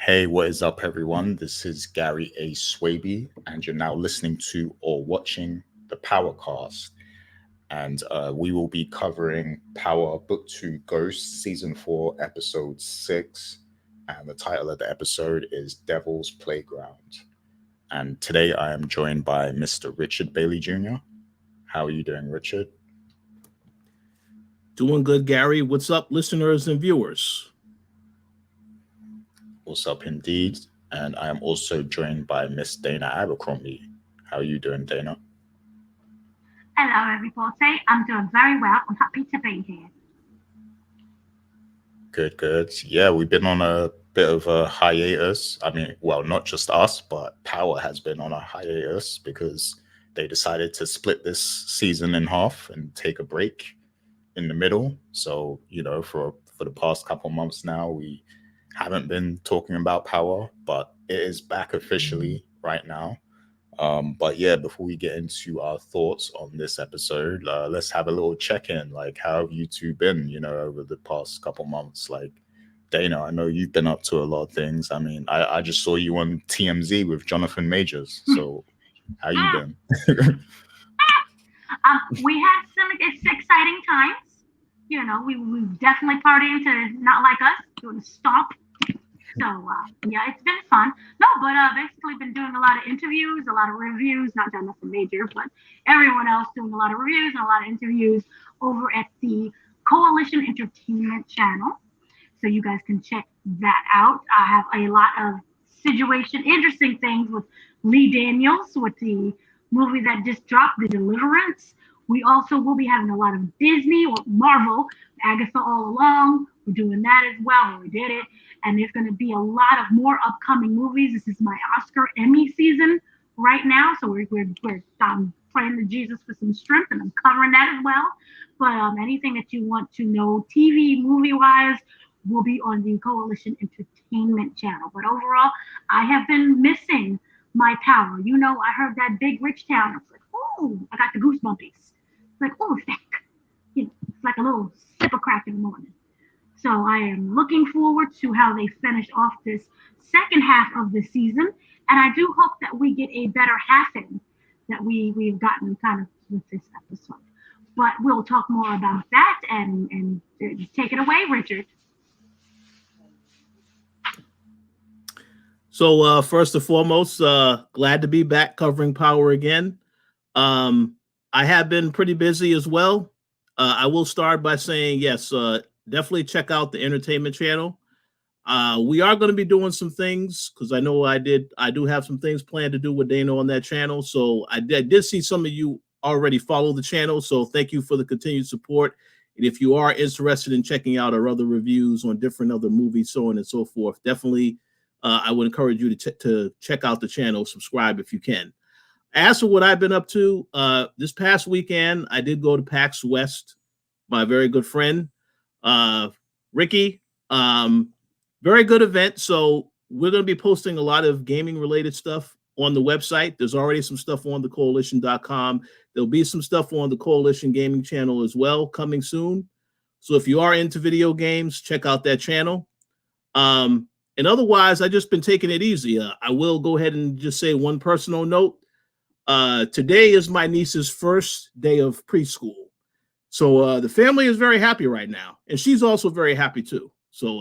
Hey, what is up, everyone? This is Gary A. Swaby, and you're now listening to or watching the Powercast. And we will be covering Power Book 2 Ghost, Season 4, Episode 6. And the title of the episode is Devil's Playground. And today I am joined by Mr. Richard Bailey Jr. How are you doing, Richard? Doing good, Gary. What's up, listeners and viewers? What's up, indeed? And I am also joined by Miss Dana Abercrombie. How are you doing, Dana? Hello, everybody. I'm doing very well. I'm happy to be here. Good, good. Yeah, we've been on a bit of a hiatus. I mean, well, not just us, but Power has been on a hiatus because they decided to split this season in half and take a break in the middle. So, for the past couple months now, we haven't been talking about Power, but it is back officially right now. But yeah, before we get into our thoughts on this episode, let's have a little check-in. Like, how have you two been, over the past couple months? Like, Dana, I know you've been up to a lot of things. I mean, I just saw you on TMZ with Jonathan Majors. So how you been? We had some exciting times. We definitely partying to Not Like Us, doing stomp. So, yeah, it's been fun. No, but basically been doing a lot of interviews, a lot of reviews, not done nothing major, but everyone else doing a lot of reviews and a lot of interviews over at the Coalition Entertainment channel. So you guys can check that out. I have a lot of interesting things with Lee Daniels with the movie that just dropped, The Deliverance. We also will be having a lot of Disney or Marvel, Agatha All Along. We're doing that as well. We did it. And there's going to be a lot of more upcoming movies. This is my Oscar Emmy season right now. So we're praying to Jesus for some strength, and I'm covering that as well. But anything that you want to know, TV, movie wise, will be on the Coalition Entertainment channel. But overall, I have been missing my Power. I heard that big rich town. It's like, oh, I got the goosebumpies. It's like, oh, thank. It's like a little sip of crack in the morning. So I am looking forward to how they finish off this second half of the season. And I do hope that we get a better half in that we've gotten kind of with this episode. But we'll talk more about that and take it away, Richard. So, first and foremost, glad to be back covering Power again. I have been pretty busy as well. I will start by saying, yes, definitely check out the entertainment channel. We are going to be doing some things because I know I do have some things planned to do with Dana on that channel. So I did see some of you already follow the channel. So thank you for the continued support. And if you are interested in checking out our other reviews on different other movies, so on and so forth, definitely I would encourage you to check out the channel, subscribe if you can. As for what I've been up to, this past weekend, I did go to PAX West, my very good friend, Ricky. Very good event. So we're going to be posting a lot of gaming related stuff on the website. There's already some stuff on the coalition.com. There'll be some stuff on the Coalition Gaming channel as well coming soon. So if you are into video games, check out that channel. And otherwise, I've just been taking it easy. I will go ahead and just say one personal note. Today is my niece's first day of preschool. So the family is very happy right now. And she's also very happy too. So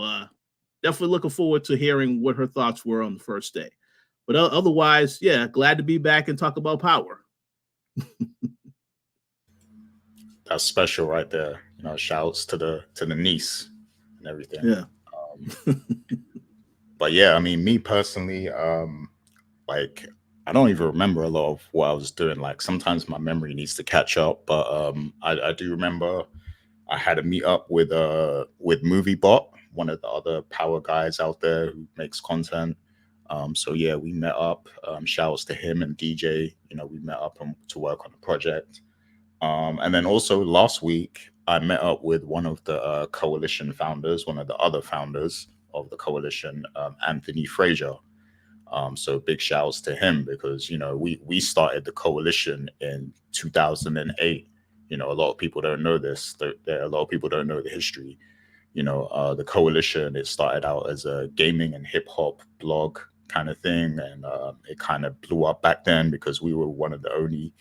definitely looking forward to hearing what her thoughts were on the first day. But otherwise, yeah, glad to be back and talk about Power. That's special right there. Shouts to the niece and everything. Yeah. But yeah, I mean, me personally, like I don't even remember a lot of what I was doing. Like sometimes my memory needs to catch up, but I do remember I had a meet up with MovieBot, one of the other Power guys out there who makes content. So yeah, we met up. Shouts to him and DJ. We met up to work on the project. And then also last week, I met up with one of the coalition founders, one of the other founders of the coalition, Anthony Frazier. So big shouts to him because we started the coalition in 2008. A lot of people don't know this. A lot of people don't know the history. The Coalition, it started out as a gaming and hip hop blog kind of thing, and it kind of blew up back then because we were one of the only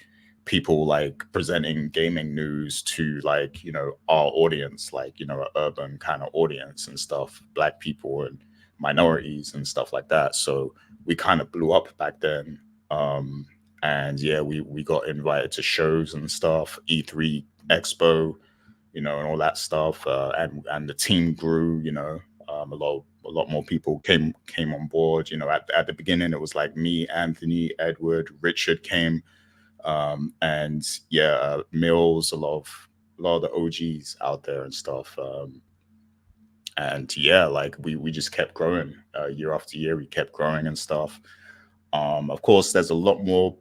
people like presenting gaming news to like our audience, like an urban kind of audience and stuff, black people and minorities and stuff like that. So we kind of blew up back then. And yeah, we got invited to shows and stuff, E3 Expo, and all that stuff. And the team grew. A lot more people came on board. At the beginning, it was like me, Anthony, Edward, Richard came, and yeah, Mills, a lot of the OGs out there and stuff. And yeah, like we just kept growing year after year. We kept growing and stuff. Of course, there's a lot more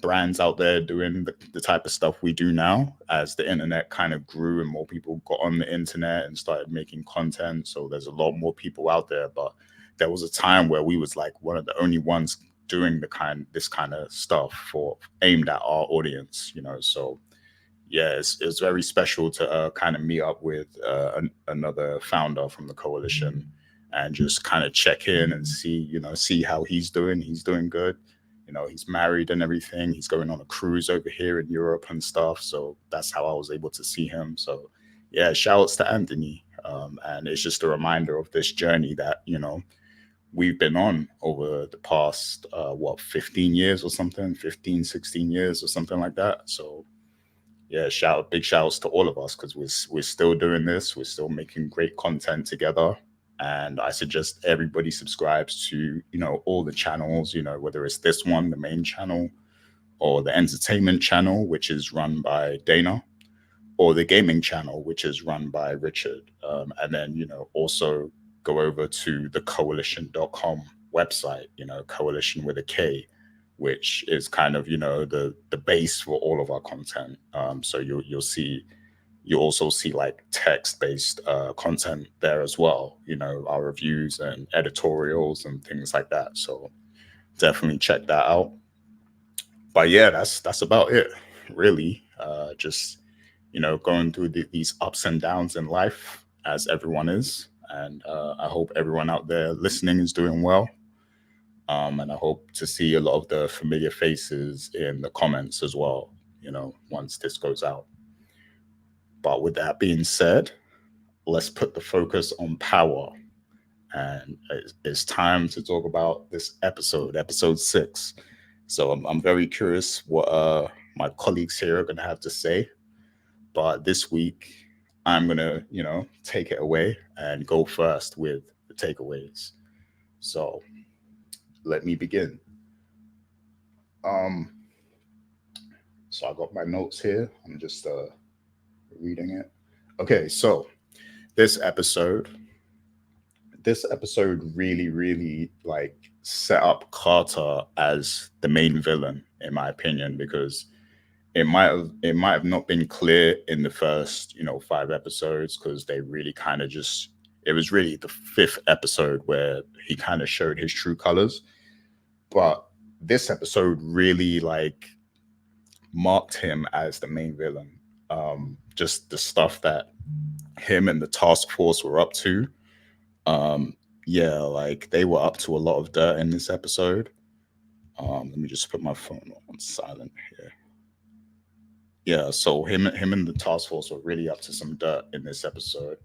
brands out there doing the type of stuff we do now as the internet kind of grew and more people got on the internet and started making content. So there's a lot more people out there, but there was a time where we was like one of the only ones doing this kind of stuff for aimed at our audience. So yeah, it's very special to kind of meet up with another founder from the Coalition and just kind of check in and see how he's doing. He's doing good. He's married and everything. He's going on a cruise over here in Europe and stuff. So that's how I was able to see him. So yeah, shout outs to Anthony. And it's just a reminder of this journey that, we've been on over the past, 15 years or something, 15, 16 years or something like that. So yeah, big shout outs to all of us because we're still doing this. We're still making great content together. And I suggest everybody subscribes to, all the channels, whether it's this one, the main channel, or the entertainment channel, which is run by Dana, or the gaming channel, which is run by Richard. And then, also go over to the coalition.com website, Coalition with a K, which is kind of, the base for all of our content. So you'll also see like text-based content there as well, our reviews and editorials and things like that. So definitely check that out. But yeah, that's about it, really. Just going through these ups and downs in life, as everyone is, and I hope everyone out there listening is doing well. And I hope to see a lot of the familiar faces in the comments as well, once this goes out. But with that being said, let's put the focus on power. And it's time to talk about this episode 6. So I'm very curious what my colleagues here are going to have to say. But this week, I'm going to, take it away and go first with the takeaways. So let me begin. So I got my notes here. I'm just reading it. Okay, so this episode really like set up Carter as the main villain, in my opinion, because it might have not been clear in the first 5 episodes, because they really kind of it was really the 5th episode where he kind of showed his true colors. But this episode really like marked him as the main villain. Just the stuff that him and the task force were up to. Yeah, like they were up to a lot of dirt in this episode. Let me just put my phone on silent here. Yeah, so him and the task force were really up to some dirt in this episode.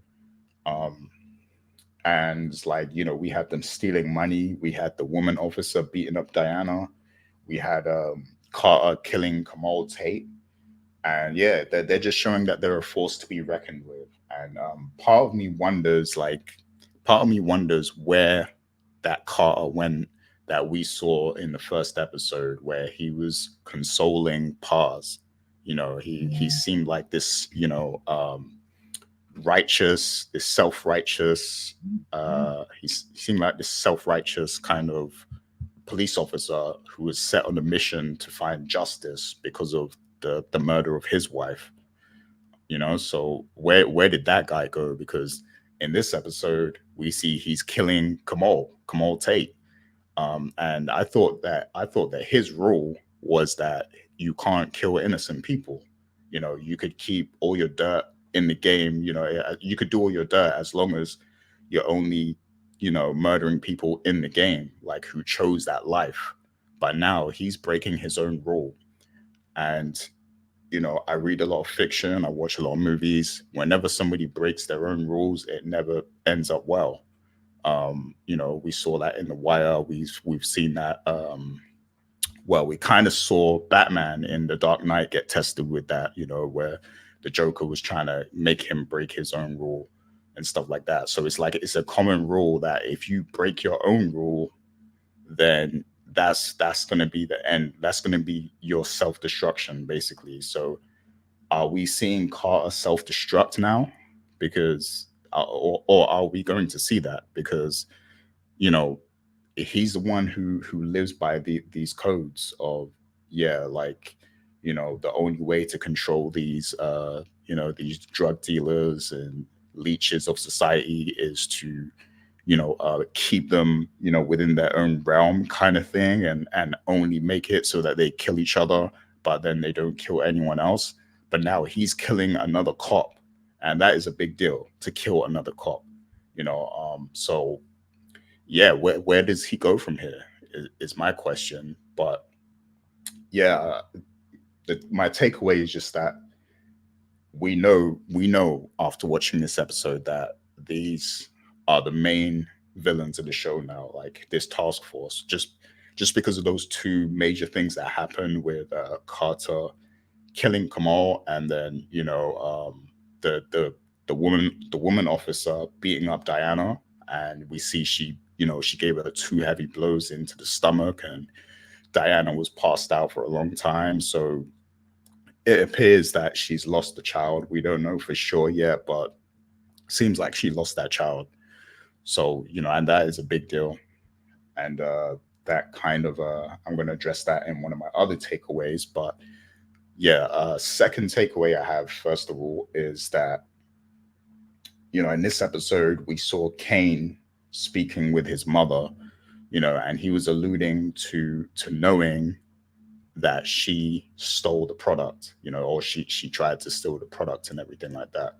And like, we had them stealing money. We had the woman officer beating up Diana. We had Carter killing Kamal Tate. And yeah, they're just showing that they're a force to be reckoned with. And part of me wonders where that Carter went that we saw in the first episode, where he was consoling Paz. He seemed like this, righteous, this self-righteous. He seemed like this self-righteous kind of police officer who was set on a mission to find justice because of the murder of his wife. So where did that guy go? Because in this episode we see he's killing Kamal Tate, and I thought that his rule was that you can't kill innocent people. You could keep all your dirt in the game, you could do all your dirt as long as you're only, murdering people in the game, like who chose that life. But now he's breaking his own rule. And, I read a lot of fiction, I watch a lot of movies. Whenever somebody breaks their own rules, it never ends up well. We saw that in The Wire. We've seen that. Well, we kind of saw Batman in The Dark Knight get tested with that. Where the Joker was trying to make him break his own rule and stuff like that. So it's like it's a common rule that if you break your own rule, then that's going to be the end. That's going to be your self destruction, basically. So are we seeing Carter self destruct now? Because or are we going to see that? Because you know he's the one who lives by these codes of, yeah, like, the only way to control these these drug dealers and leeches of society is to keep them within their own realm, kind of thing, and only make it so that they kill each other, but then they don't kill anyone else. But now he's killing another cop, and that is a big deal, to kill another cop. So yeah, where does he go from here is my question. But yeah, my takeaway is just that we know after watching this episode that these are the main villains of the show now, like this task force, just because of those two major things that happened with Carter killing Kamal, and then the woman officer beating up Diana, and we see she gave her two heavy blows into the stomach, and Diana was passed out for a long time. So it appears that she's lost the child. We don't know for sure yet, but seems like she lost that child. So and that is a big deal. And that kind of I'm going to address that in one of my other takeaways. But yeah, second takeaway I have, first of all, is that in this episode we saw Kane speaking with his mother, and he was alluding to knowing that she stole the product, or she tried to steal the product and everything like that.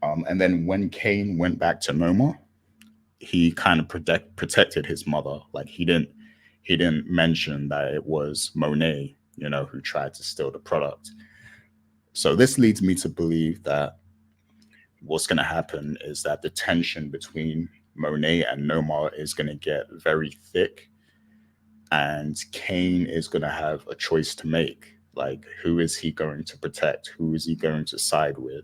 And then when Kane went back to Noma, he kind of protected his mother. Like he didn't mention that it was Monet, who tried to steal the product. So this leads me to believe that what's going to happen is that the tension between Monet and Noma is going to get very thick, and Kane is going to have a choice to make. Like, who is he going to protect? Who is he going to side with?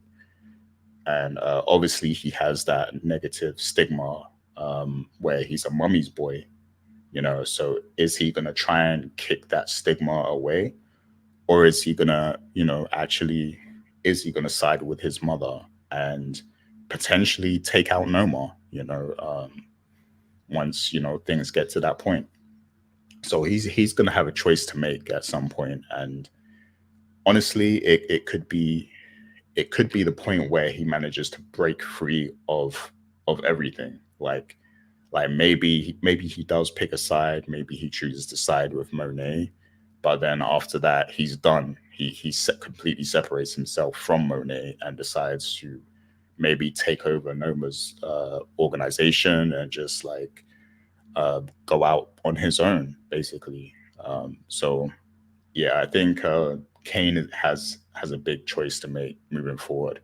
And obviously, he has that negative stigma where he's a mummy's boy, So is he going to try and kick that stigma away? Or is he going to, actually, is he going to side with his mother and potentially take out Noma, once, things get to that point? So he's going to have a choice to make at some point. And honestly, it could be the point where he manages to break free of everything. Like maybe he does pick a side. Maybe he chooses to side with Monet, but then after that, he's done. He completely separates himself from Monet and decides to maybe take over Noma's organization and just like go out on his own, basically. So yeah, I think Kane has a big choice to make moving forward.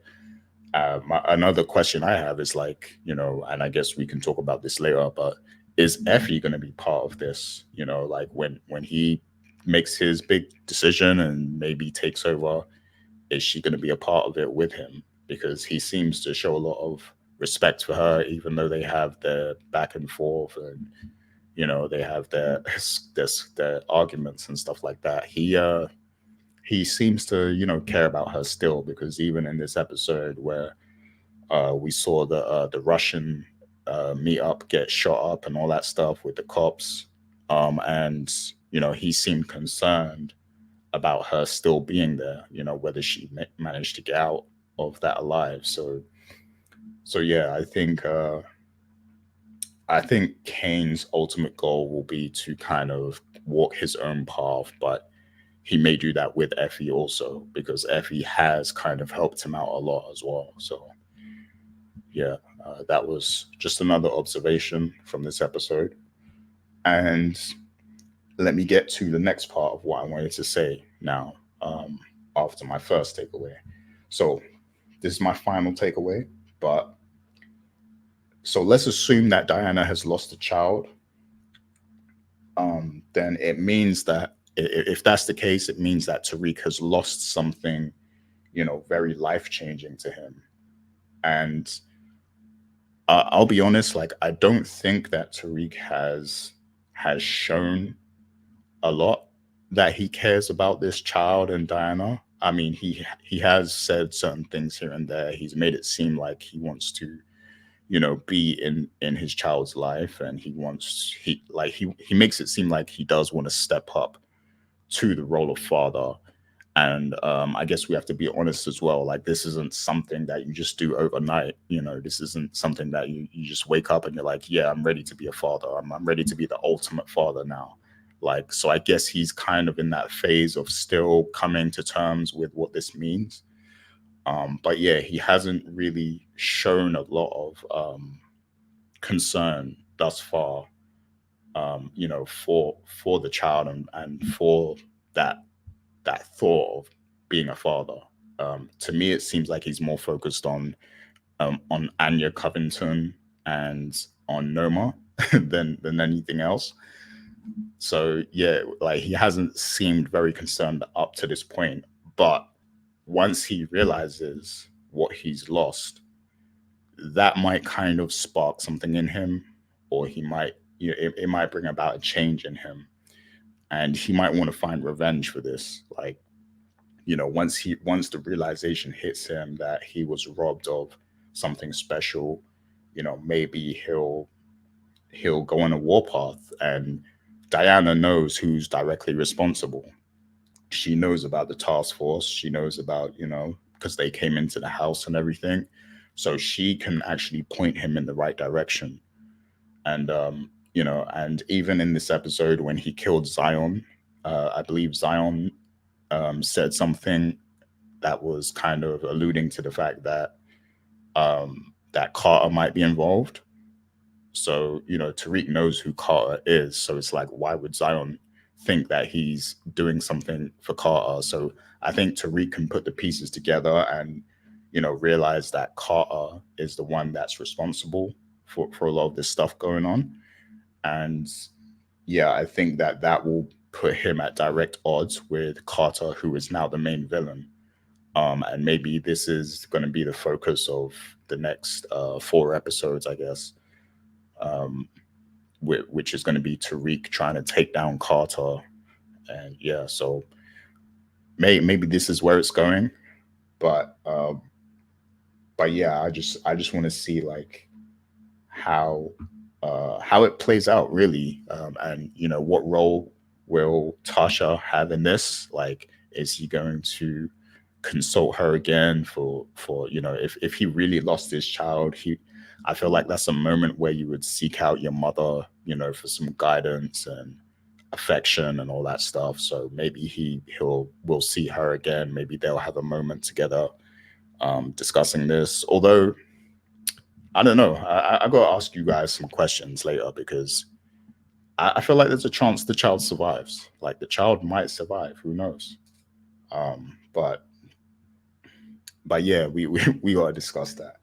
Another question I have is like, and I guess we can talk about this later, but is Effie going to be part of this? Like when he makes his big decision and maybe takes over, is she going to be a part of it with him? Because he seems to show a lot of respect for her, even though they have their back and forth and they have their arguments and stuff like that. He seems to care about her still, because even in this episode where we saw the Russian meetup get shot up and all that stuff with the cops, and he seemed concerned about her still being there, whether she managed to get out of that alive. So yeah, I think Kane's ultimate goal will be to kind of walk his own path, but he may do that with Effie also, because Effie has kind of helped him out a lot as well. So yeah, that was just another observation from this episode. And let me get to the next part of what I wanted to say now, after my first takeaway. So this is my final takeaway, but so let's assume that Diana has lost a child. Then it means that if that's the case, it means that Tariq has lost something, very life changing to him. And I'll be honest, like I don't think that Tariq has shown a lot that he cares about this child and Diana. I mean, he has said certain things here and there. He's made it seem like he wants to, be in his child's life, and he makes it seem like he does want to step up to the role of father. And I guess we have to be honest as well. Like, this isn't something that you just do overnight. This isn't something that you just wake up and you're like, yeah, I'm ready to be a father. I'm ready to be the ultimate father now. Like, so I guess he's kind of in that phase of still coming to terms with what this means. But yeah, he hasn't really shown a lot of concern thus far, for the child, and for that thought of being a father. To me, it seems like he's more focused on Anya Covington and on Noma than anything else. So yeah, like he hasn't seemed very concerned up to this point. But once he realizes what he's lost, that might kind of spark something in him, or he might, it might bring about a change in him, and he might want to find revenge for this. Like, once the realization hits him that he was robbed of something special, maybe he'll go on a warpath. And Diana knows who's directly responsible. She knows about the task force. She knows about, because they came into the house and everything. So she can actually point him in the right direction. And, and even in this episode when he killed Zion, I believe Zion said something that was kind of alluding to the fact that that Carter might be involved. So, Tariq knows who Carter is. So it's like, why would Zion think that he's doing something for Carter? So I think Tariq can put the pieces together and, realize that Carter is the one that's responsible for a lot of this stuff going on. And yeah, I think that will put him at direct odds with Carter, who is now the main villain. And maybe this is going to be the focus of the next 4 episodes, I guess, which is going to be Tariq trying to take down Carter. And yeah, so maybe this is where it's going, but yeah, I just want to see like how it plays out really, and what role will Tasha have in this? Like, is he going to consult her again for if he really lost his child? I feel like that's a moment where you would seek out your mother, for some guidance and affection and all that stuff. So maybe we'll see her again. Maybe they'll have a moment together, discussing this. Although I don't know, I got to ask you guys some questions later, because I feel like there's a chance the child survives. Like, the child might survive. Who knows? But yeah, we gotta discuss that.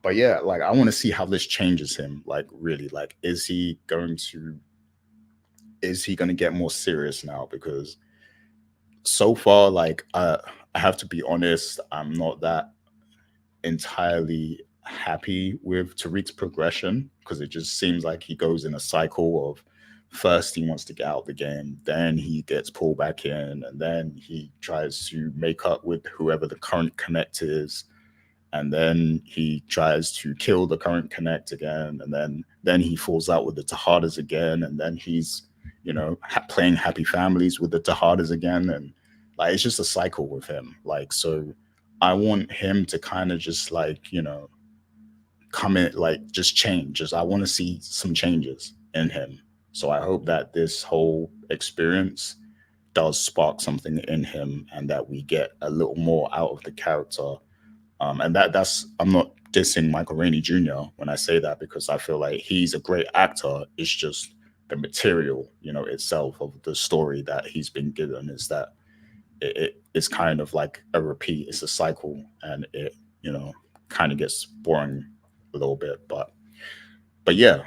But yeah, like, I want to see how this changes him. Like, really, like, is he going to get more serious now? Because so far, like, I have to be honest, I'm not that entirely happy with Tariq's progression, because it just seems like he goes in a cycle of, first he wants to get out of the game, then he gets pulled back in, and then he tries to make up with whoever the current connect is, and then he tries to kill the current connect again, and then he falls out with the Tejadas again, and then he's playing happy families with the Tejadas again, and like, it's just a cycle with him. Like, so I want him to kind of just like, come in, like, just change. I want to see some changes in him. So I hope that this whole experience does spark something in him, and that we get a little more out of the character. And that's I'm not dissing Michael Rainey Jr. when I say that, because I feel like he's a great actor. It's just the material, itself of the story that he's been given is that it's kind of like a repeat. It's a cycle, and it kind of gets boring a little bit. But yeah,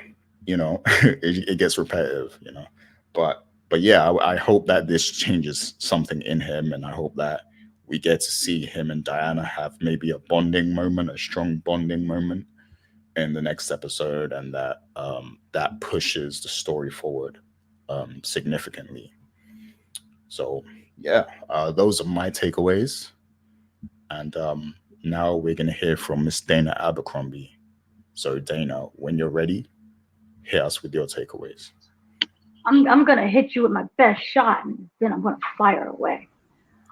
it gets repetitive, But yeah, I hope that this changes something in him, and I hope that we get to see him and Diana have maybe a bonding moment, a strong bonding moment in the next episode, and that that pushes the story forward significantly. So yeah, those are my takeaways, and now we're gonna hear from Miss Dana Abercrombie. So Dana, when you're ready, hit us with your takeaways. I'm gonna hit you with my best shot, and then I'm gonna fire away.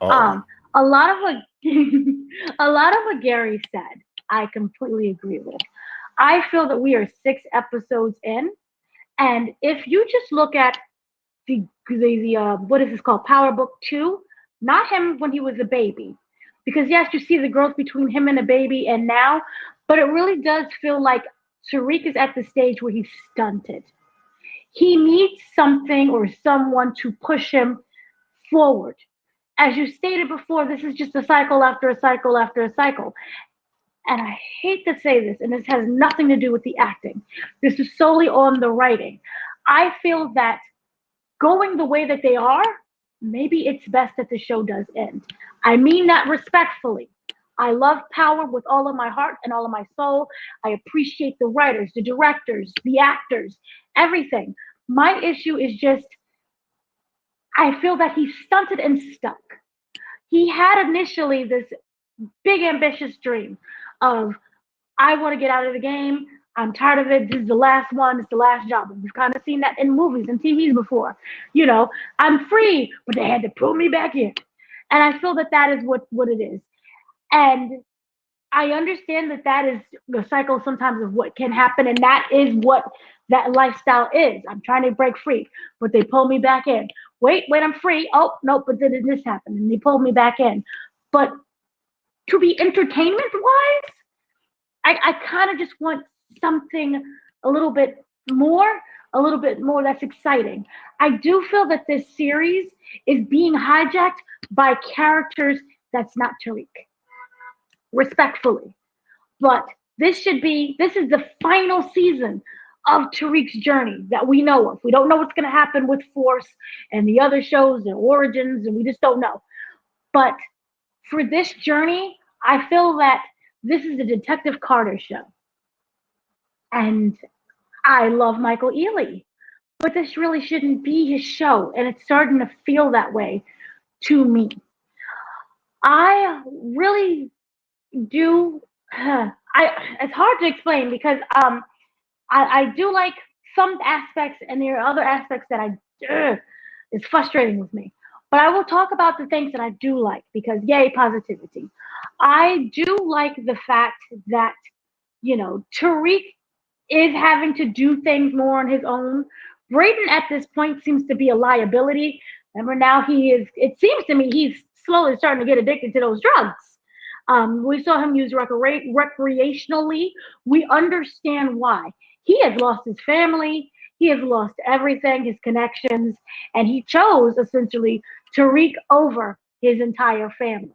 Oh, A lot of what a lot of what Gary said, I completely agree with. I feel that we are 6 episodes in, and if you just look at the what is this called, Power Book 2, not him when he was a baby, because yes, you see the growth between him and a baby and now, but it really does feel like Tariq is at the stage where he's stunted. He needs something or someone to push him forward. As you stated before, this is just a cycle after a cycle after a cycle. And I hate to say this, and this has nothing to do with the acting. This is solely on the writing. I feel that going the way that they are, maybe it's best that the show does end. I mean that respectfully. I love Power with all of my heart and all of my soul. I appreciate the writers, the directors, the actors, everything. My issue is just, I feel that he's stunted and stuck. He had initially this big ambitious dream of, I want to get out of the game. I'm tired of it. This is the last one. It's the last job. We've kind of seen that in movies and TVs before. I'm free, but they had to pull me back in. And I feel that that is what it is. And I understand that that is the cycle sometimes of what can happen. And that is what that lifestyle is. I'm trying to break free, but they pull me back in. Wait, I'm free. Oh, no, but then this happened and they pulled me back in. But to be entertainment wise, I kind of just want something a little bit more, that's exciting. I do feel that this series is being hijacked by characters that's not Tariq, respectfully. But this is the final season of Tariq's journey that we know of. We don't know what's going to happen with Force and the other shows, their origins, and we just don't know. But for this journey, I feel that this is a Detective Carter show. And I love Michael Ealy, but this really shouldn't be his show. And it's starting to feel that way to me. I really do. It's hard to explain because I do like some aspects, and there are other aspects that it's frustrating with me. But I will talk about the things that I do like because yay, positivity. I do like the fact that, Tariq is having to do things more on his own. Brayden at this point seems to be a liability. Remember now it seems to me he's slowly starting to get addicted to those drugs. We saw him use recreationally. We understand why. He has lost his family. He has lost everything, his connections, and he chose essentially Tariq over his entire family.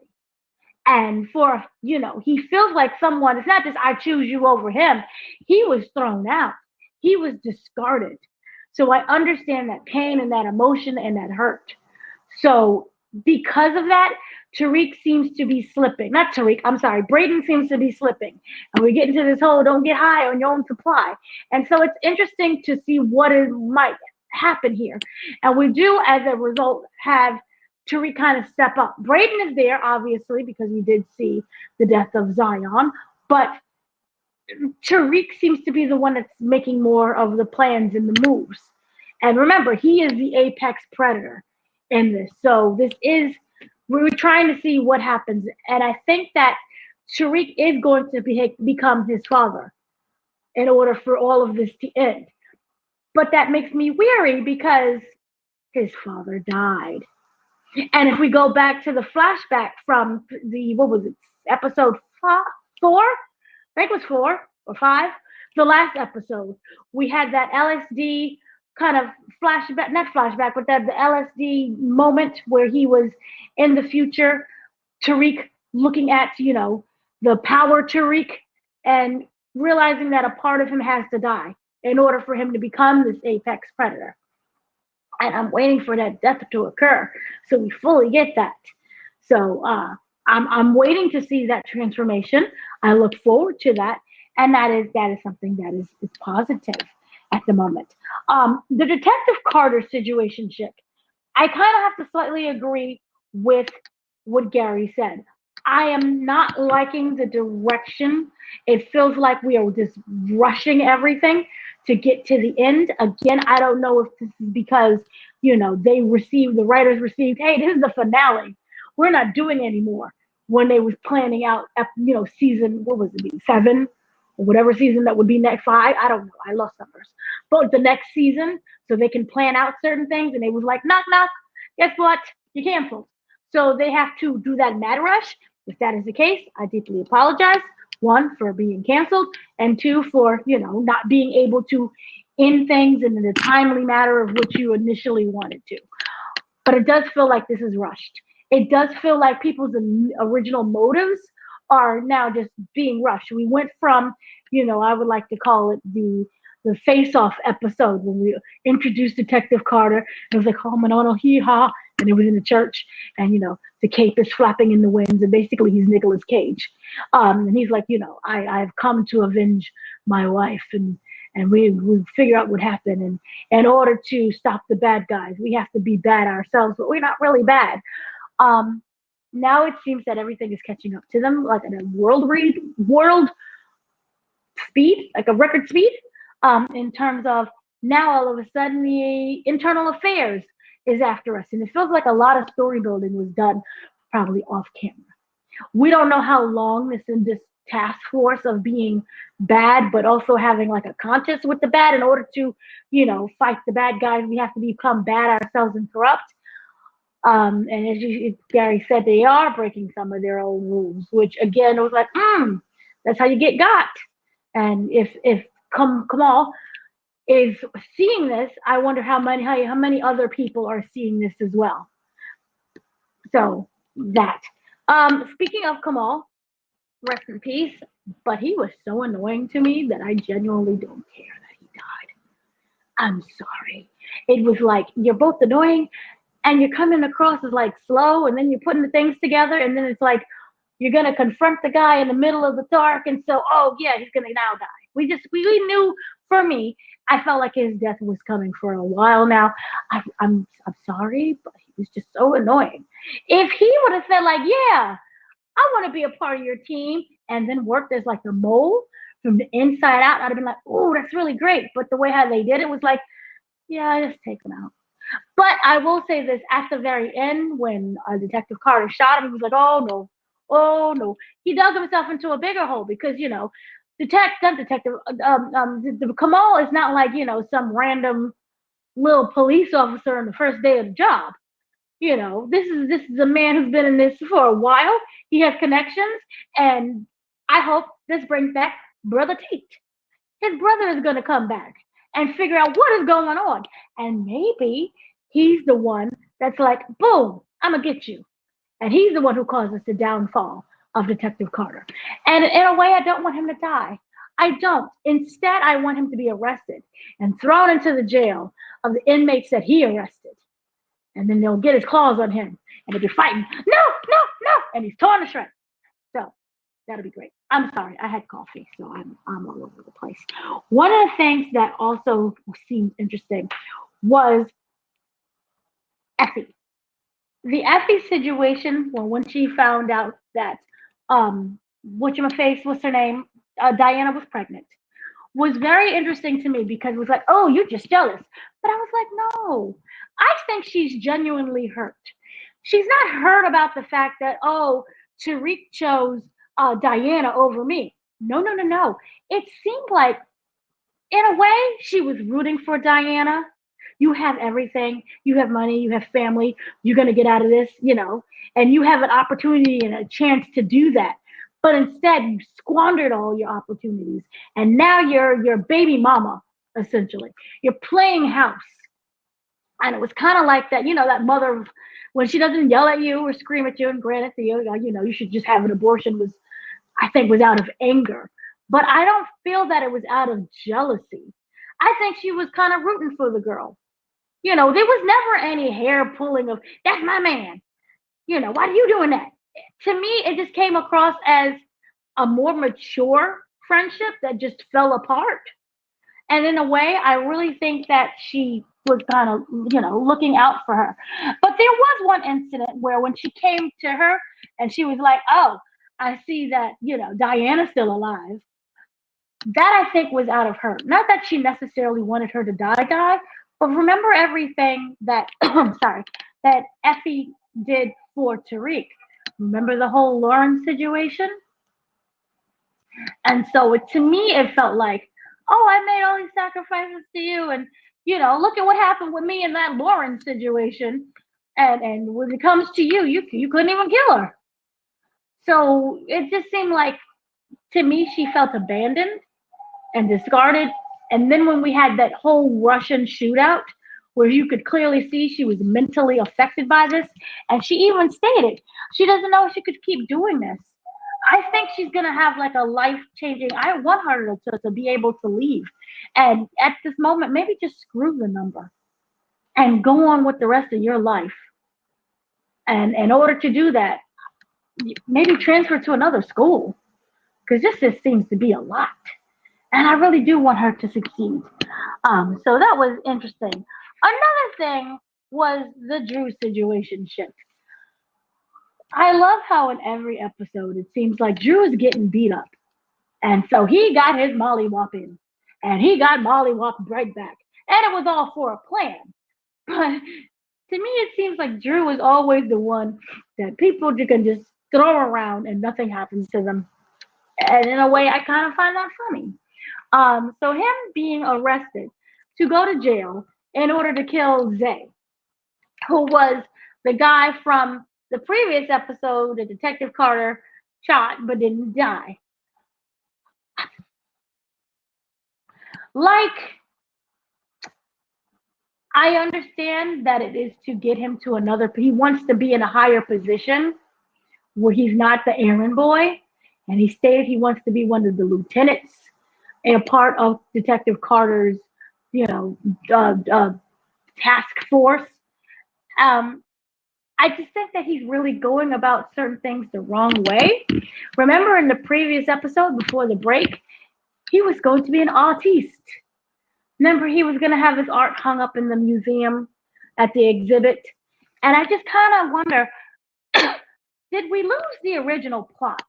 And he feels like someone, it's not just I choose you over him. He was thrown out. He was discarded. So I understand that pain and that emotion and that hurt. So because of that, Tariq seems to be slipping. Not Tariq, I'm sorry. Brayden seems to be slipping. And we get into this whole don't get high on your own supply. And so it's interesting to see what might happen here. And we do, as a result, have Tariq kind of step up. Brayden is there, obviously, because we did see the death of Zion. But Tariq seems to be the one that's making more of the plans and the moves. And remember, he is the apex predator in this. So we're trying to see what happens. And I think that Tariq is going to become his father in order for all of this to end. But that makes me weary because his father died. And if we go back to the flashback from what was it, episode 4? I think it was 4 or 5. The last episode, we had that LSD kind of flashback, not flashback, but that the LSD moment where he was in the future, Tariq looking at, the power Tariq and realizing that a part of him has to die in order for him to become this apex predator. And I'm waiting for that death to occur so we fully get that. So I'm waiting to see that transformation. I look forward to that, and that is something that is positive at the moment. The Detective Carter situation, I kind of have to slightly agree with what Gary said. I am not liking the direction. It feels like we are just rushing everything to get to the end. Again, I don't know if this is because, the writers received, hey, this is the finale. We're not doing anymore. When they was planning out, season, what was it, 7? Or whatever season that would be next, 5, I don't know. I lost numbers. But the next season, so they can plan out certain things. And they was like, knock, knock. Guess what? You canceled. So they have to do that mad rush. If that is the case, I deeply apologize. 1, for being canceled, and 2, for, not being able to end things in the timely manner of which you initially wanted to. But it does feel like this is rushed. It does feel like people's original motives are now just being rushed. We went from, I would like to call it the face-off episode when we introduced Detective Carter. It was like, oh, Manono, hee-haw, and it was in the church, and, the cape is flapping in the winds, and basically he's Nicolas Cage. And he's like, I've come to avenge my wife, and we figure out what happened. And in order to stop the bad guys, we have to be bad ourselves, but we're not really bad. Now it seems that everything is catching up to them, like at a world speed, like a record speed, in terms of now all of a sudden the internal affairs is after us. And it feels like a lot of story building was done probably off camera. We don't know how long this task force of being bad, but also having like a contest with the bad in order to, fight the bad guys. We have to become bad ourselves and corrupt. And as Gary said, they are breaking some of their own rules, which again, it was like, that's how you get got. And if Kamal is seeing this, I wonder how many other people are seeing this as well. So that. Speaking of Kamal, rest in peace, but he was so annoying to me that I genuinely don't care that he died. I'm sorry. It was like, you're both annoying and you're coming across as like slow, and then you're putting the things together, and then it's like you're gonna confront the guy in the middle of the dark, and so he's gonna now die. We knew. For me, I felt like his death was coming for a while now. I'm sorry, but he was just so annoying. If he would have said like, yeah, I want to be a part of your team, and then worked as like the mole from the inside out, I'd have been like, oh, that's really great. But the way how they did it was like, yeah, just take him out. But I will say this, at the very end, when Detective Carter shot him, he was like, oh no. He dug himself into a bigger hole because, the Kamal is not like, some random little police officer on the first day of the job. This is a man who's been in this for a while. He has connections, and I hope this brings back Brother Tate. His brother is going to come back and figure out what is going on. And maybe he's the one that's like, boom, I'm going to get you. And he's the one who causes the downfall of Detective Carter. And in a way, I don't want him to die. I don't. Instead, I want him to be arrested and thrown into the jail of the inmates that he arrested. And then they'll get his claws on him and they'll be fighting. No. And he's torn to shreds. So that'll be great. I'm sorry, I had coffee, so I'm all over the place. One of the things that also seemed interesting was Effie. The Effie situation, when she found out that what's her name, Diana was pregnant, was very interesting to me because it was like, oh, you're just jealous. But I was like, no, I think she's genuinely hurt. She's not hurt about the fact that, oh, Tariq chose Diana over me. No. It seemed like, in a way, she was rooting for Diana. you have everything, you have money, you have family, you're going to get out of this, and you have an opportunity and a chance to do that. But instead, you squandered all your opportunities. And now you're baby mama, essentially. You're playing house. And it was kind of like that, that mother, when she doesn't yell at you or scream at you and grin at you, you should just have an abortion, I think was out of anger. But I don't feel that it was out of jealousy. I think she was kind of rooting for the girl. There was never any hair pulling of, that's my man. Why are you doing that? To me, it just came across as a more mature friendship that just fell apart. And in a way, I really think that she was kind of, looking out for her. But there was one incident where when she came to her and she was like, oh, I see that, Diana's still alive. That I think was out of her. Not that she necessarily wanted her to die, but remember everything that, that Effie did for Tariq. Remember the whole Lauren situation? And so to me, it felt like, oh, I made all these sacrifices to you. And, look at what happened with me in that Lauren situation. And when it comes to you, you couldn't even kill her. So it just seemed like, to me, she felt abandoned and discarded. And then when we had that whole Russian shootout, where you could clearly see she was mentally affected by this, and she even stated she doesn't know if she could keep doing this. I think she's gonna have like a life-changing. I want her to be able to leave, and at this moment, maybe just screw the number and go on with the rest of your life. And in order to do that, maybe transfer to another school, because this just seems to be a lot. And I really do want her to succeed. So that was interesting. Another thing was the Drew situation ship. I love how in every episode it seems like Drew is getting beat up. And so he got his mollywop in. And he got mollywop right back. And it was all for a plan. But to me, it seems like Drew is always the one that people can just throw around and nothing happens to them. And in a way, I kind of find that funny. So him being arrested to go to jail in order to kill Zay, who was the guy from the previous episode that Detective Carter shot but didn't die. Like, I understand that it is to get him to he wants to be in a higher position where he's not the errand boy. And he stated he wants to be one of the lieutenants and a part of Detective Carter's, task force. I just think that he's really going about certain things the wrong way. Remember in the previous episode before the break, he was going to be an artiste. Remember he was going to have his art hung up in the museum at the exhibit. And I just kind of wonder, did we lose the original plot?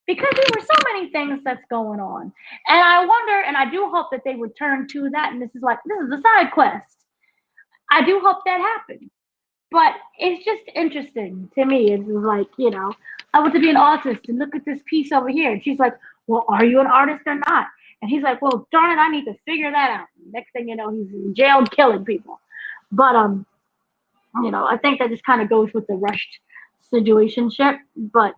Because there were so many things that's going on. And I wonder, and I do hope that they would turn to that. And this is a side quest. I do hope that happens. But it's just interesting to me. It's like, I want to be an artist and look at this piece over here. And she's like, well, are you an artist or not? And he's like, well, darn it, I need to figure that out. Next thing you know, he's in jail killing people. But, I think that just kind of goes with the rushed situationship. But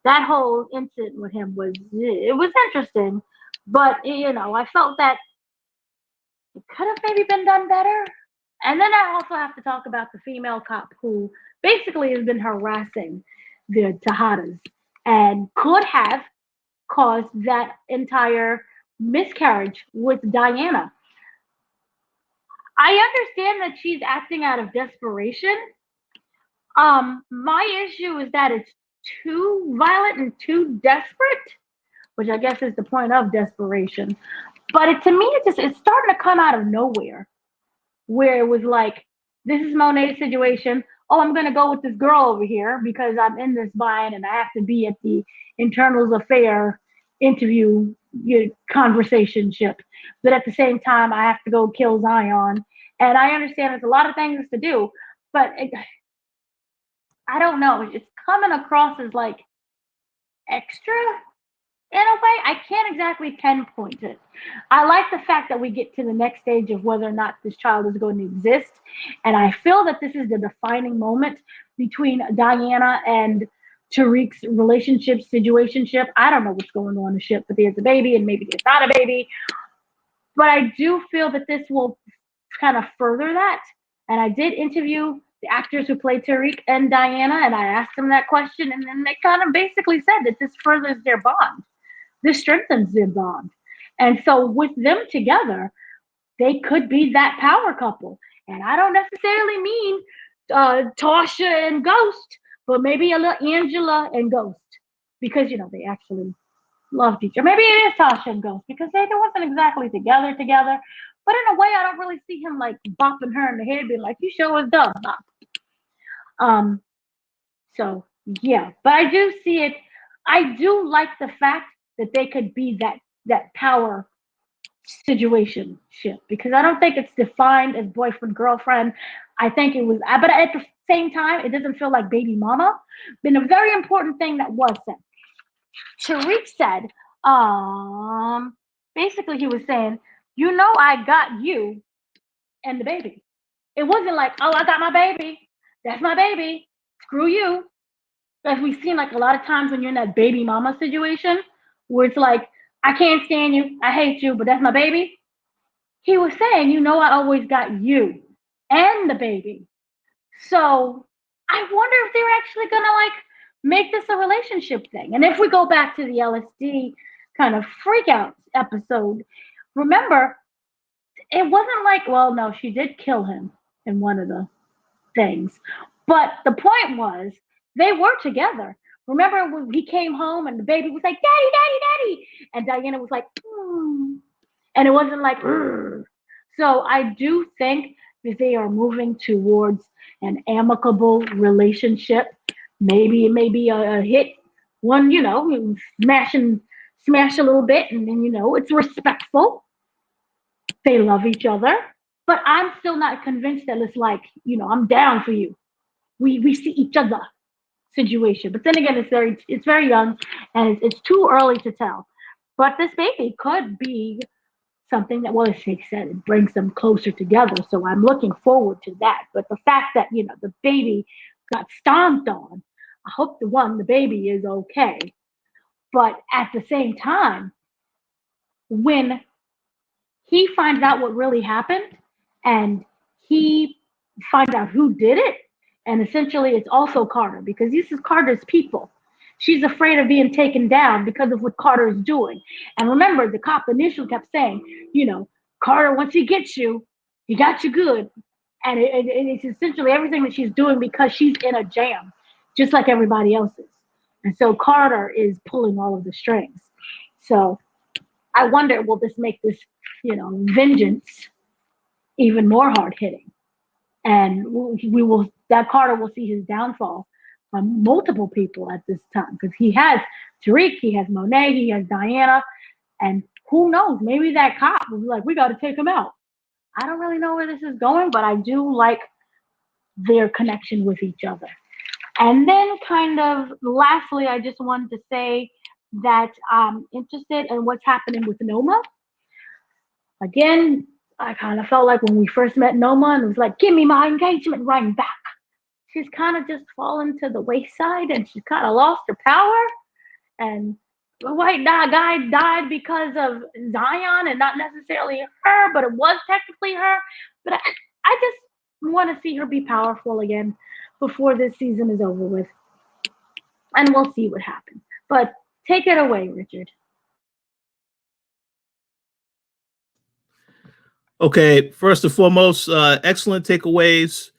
that whole incident with him was interesting. But, I felt that it could have maybe been done better. And then I also have to talk about the female cop who basically has been harassing the Tejadas and could have caused that entire miscarriage with Diana. I understand that she's acting out of desperation. My issue is that it's too violent and too desperate, which I guess is the point of desperation. But to me, it's starting to come out of nowhere. Where it was like, this is Monet's situation. Oh, I'm going to go with this girl over here because I'm in this bind and I have to be at the internals affair interview conversationship. But at the same time, I have to go kill Zion. And I understand there's a lot of things to do, but I don't know. It's coming across as like extra. in a way, I can't exactly pinpoint it. I like the fact that we get to the next stage of whether or not this child is going to exist. And I feel that this is the defining moment between Diana and Tariq's relationship, situationship. I don't know what's going on in the ship, but there's a baby and maybe there's not a baby. But I do feel that this will kind of further that. And I did interview the actors who played Tariq and Diana, and I asked them that question, and then they kind of basically said that this furthers their bond. This strengthens their bond. And so with them together, they could be that power couple. And I don't necessarily mean Tasha and Ghost, but maybe a little Angela and Ghost, because they actually loved each other. Maybe it is Tasha and Ghost because they wasn't exactly together. But in a way, I don't really see him like bopping her in the head, being like, "You sure was dumb." So yeah, but I do see it. I do like the fact that they could be that power situation ship, because I don't think it's defined as boyfriend girlfriend. I think it was, but at the same time, it doesn't feel like baby mama. Been a very important thing that was said. Tariq said, basically he was saying, I got you and the baby. It wasn't like, oh, I got my baby. That's my baby. Screw you. As we've seen like a lot of times when you're in that baby mama situation, where it's like, I can't stand you, I hate you, but that's my baby. He was saying, I always got you and the baby. So I wonder if they're actually gonna like make this a relationship thing. And if we go back to the LSD kind of freak out episode, remember, it wasn't like, well, no, she did kill him in one of the things. But the point was, they were together. Remember when he came home and the baby was like, "Daddy, daddy, daddy," and Diana was like, and it wasn't like, "Rrr." So I do think that they are moving towards an amicable relationship. Maybe it may be a hit one, smash a little bit, and then it's respectful. They love each other, but I'm still not convinced that it's like, I'm down for you. We see each other situation. But then again, it's very young, and it's too early to tell. But this baby could be something that, well, as she said, it brings them closer together. So I'm looking forward to that. But the fact that the baby got stomped on, I hope the baby is okay. But at the same time, when he finds out what really happened, and he finds out who did it, and essentially it's also Carter, because this is Carter's people. She's afraid of being taken down because of what Carter is doing. And remember, the cop initially kept saying, Carter, once he gets you, he got you good. And it's essentially everything that she's doing because she's in a jam, just like everybody else is. And so Carter is pulling all of the strings. So I wonder, will this make this, vengeance even more hard hitting? And that Carter will see his downfall on multiple people at this time, because he has Tariq, he has Monet, he has Diana, and who knows, maybe that cop was like, we got to take him out. I don't really know where this is going, but I do like their connection with each other. And then kind of lastly, I just wanted to say that I'm interested in what's happening with Noma. Again, I kind of felt like when we first met Noma and it was like, give me my engagement ring back. She's kind of just fallen to the wayside, and she's kind of lost her power. And the white guy died because of Zion and not necessarily her, but it was technically her. But I just want to see her be powerful again before this season is over with. And we'll see what happens. But take it away, Richard. Okay, first and foremost, excellent takeaways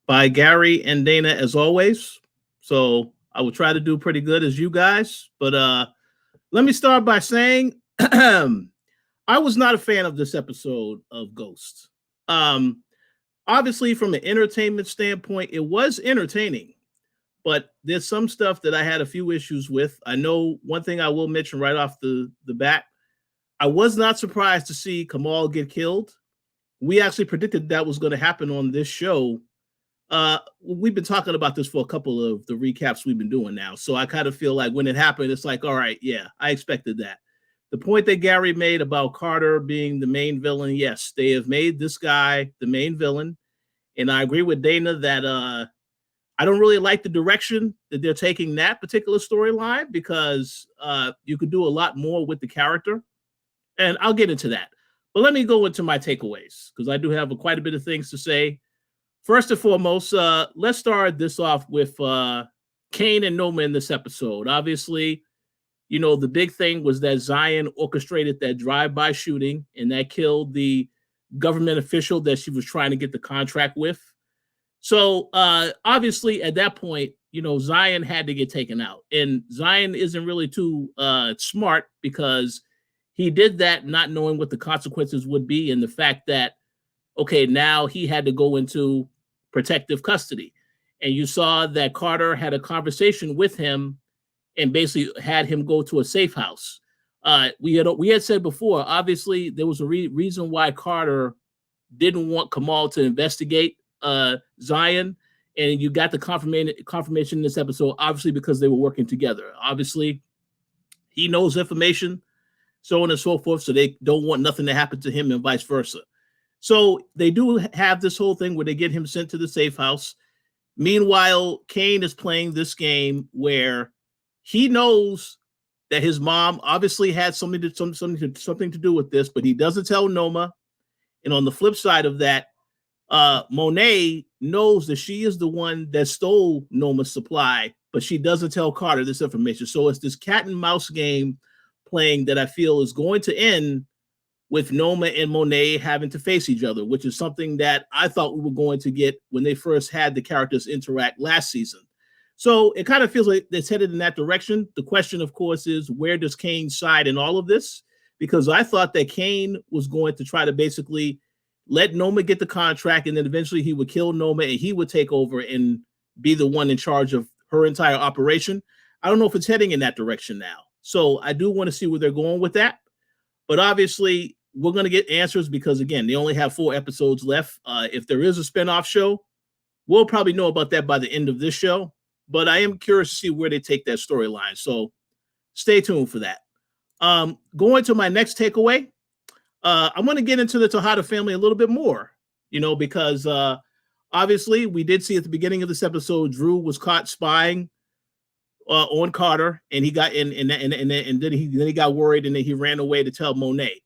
by Gary and Dana as always. So I will try to do pretty good as you guys. But let me start by saying I was not a fan of this episode of Ghost. Obviously, from an entertainment standpoint, it was entertaining, but there's some stuff that I had a few issues with. I know one thing I will mention right off the bat. I was not surprised to see Kamal get killed. We actually predicted that was going to happen on this show we've been talking about this for a couple of the recaps we've been doing now. So I kind of feel like when it happened, it's like, all right, yeah, I expected that. The point that Gary made about Carter being the main villain, yes, they have made this guy the main villain. And I agree with Dana that I don't really like the direction that they're taking that particular storyline because you could do a lot more with the character. And I'll get into that. But let me go into my takeaways because I do have quite a bit of things to say. First and foremost, let's start this off with Kane and Noma in this episode. Obviously, you know, the big thing was that Zion orchestrated that drive-by shooting and that killed the government official that she was trying to get the contract with. So obviously at that point, you know, Zion had to get taken out. And Zion isn't really too smart because he did that not knowing what the consequences would be and the fact that, okay, now he had to go into protective custody. And you saw that Carter had a conversation with him and basically had him go to a safe house. We had said before, obviously, there was a reason why Carter didn't want Kamal to investigate Zion. And you got the confirmation in this episode, obviously, because they were working together. Obviously, he knows information, so on and so forth, so they don't want nothing to happen to him and vice versa. So they do have this whole thing where they get him sent to the safe house. Meanwhile, Kane is playing this game where he knows that his mom obviously had something to do with this, but he doesn't tell Noma. And on the flip side of that, Monet knows that she is the one that stole Noma's supply, but she doesn't tell Carter this information. So it's this cat and mouse game playing that I feel is going to end with Noma and Monet having to face each other, which is something that I thought we were going to get when they first had the characters interact last season. So it kind of feels like it's headed in that direction. The question, of course, is where does Kane side in all of this? Because I thought that Kane was going to try to basically let Noma get the contract, and then eventually he would kill Noma and he would take over and be the one in charge of her entire operation. I don't know if it's heading in that direction now. So I do want to see where they're going with that. But obviously, we're going to get answers because, again, they only have 4 episodes left. If there is a spinoff show, we'll probably know about that by the end of this show. But I am curious to see where they take that storyline. So stay tuned for that. Going to my next takeaway, I'm going to get into the Tejada family a little bit more, you know, because obviously we did see at the beginning of this episode, Drew was caught spying on Carter, and he got in, and then he got worried, and then he ran away to tell Monet.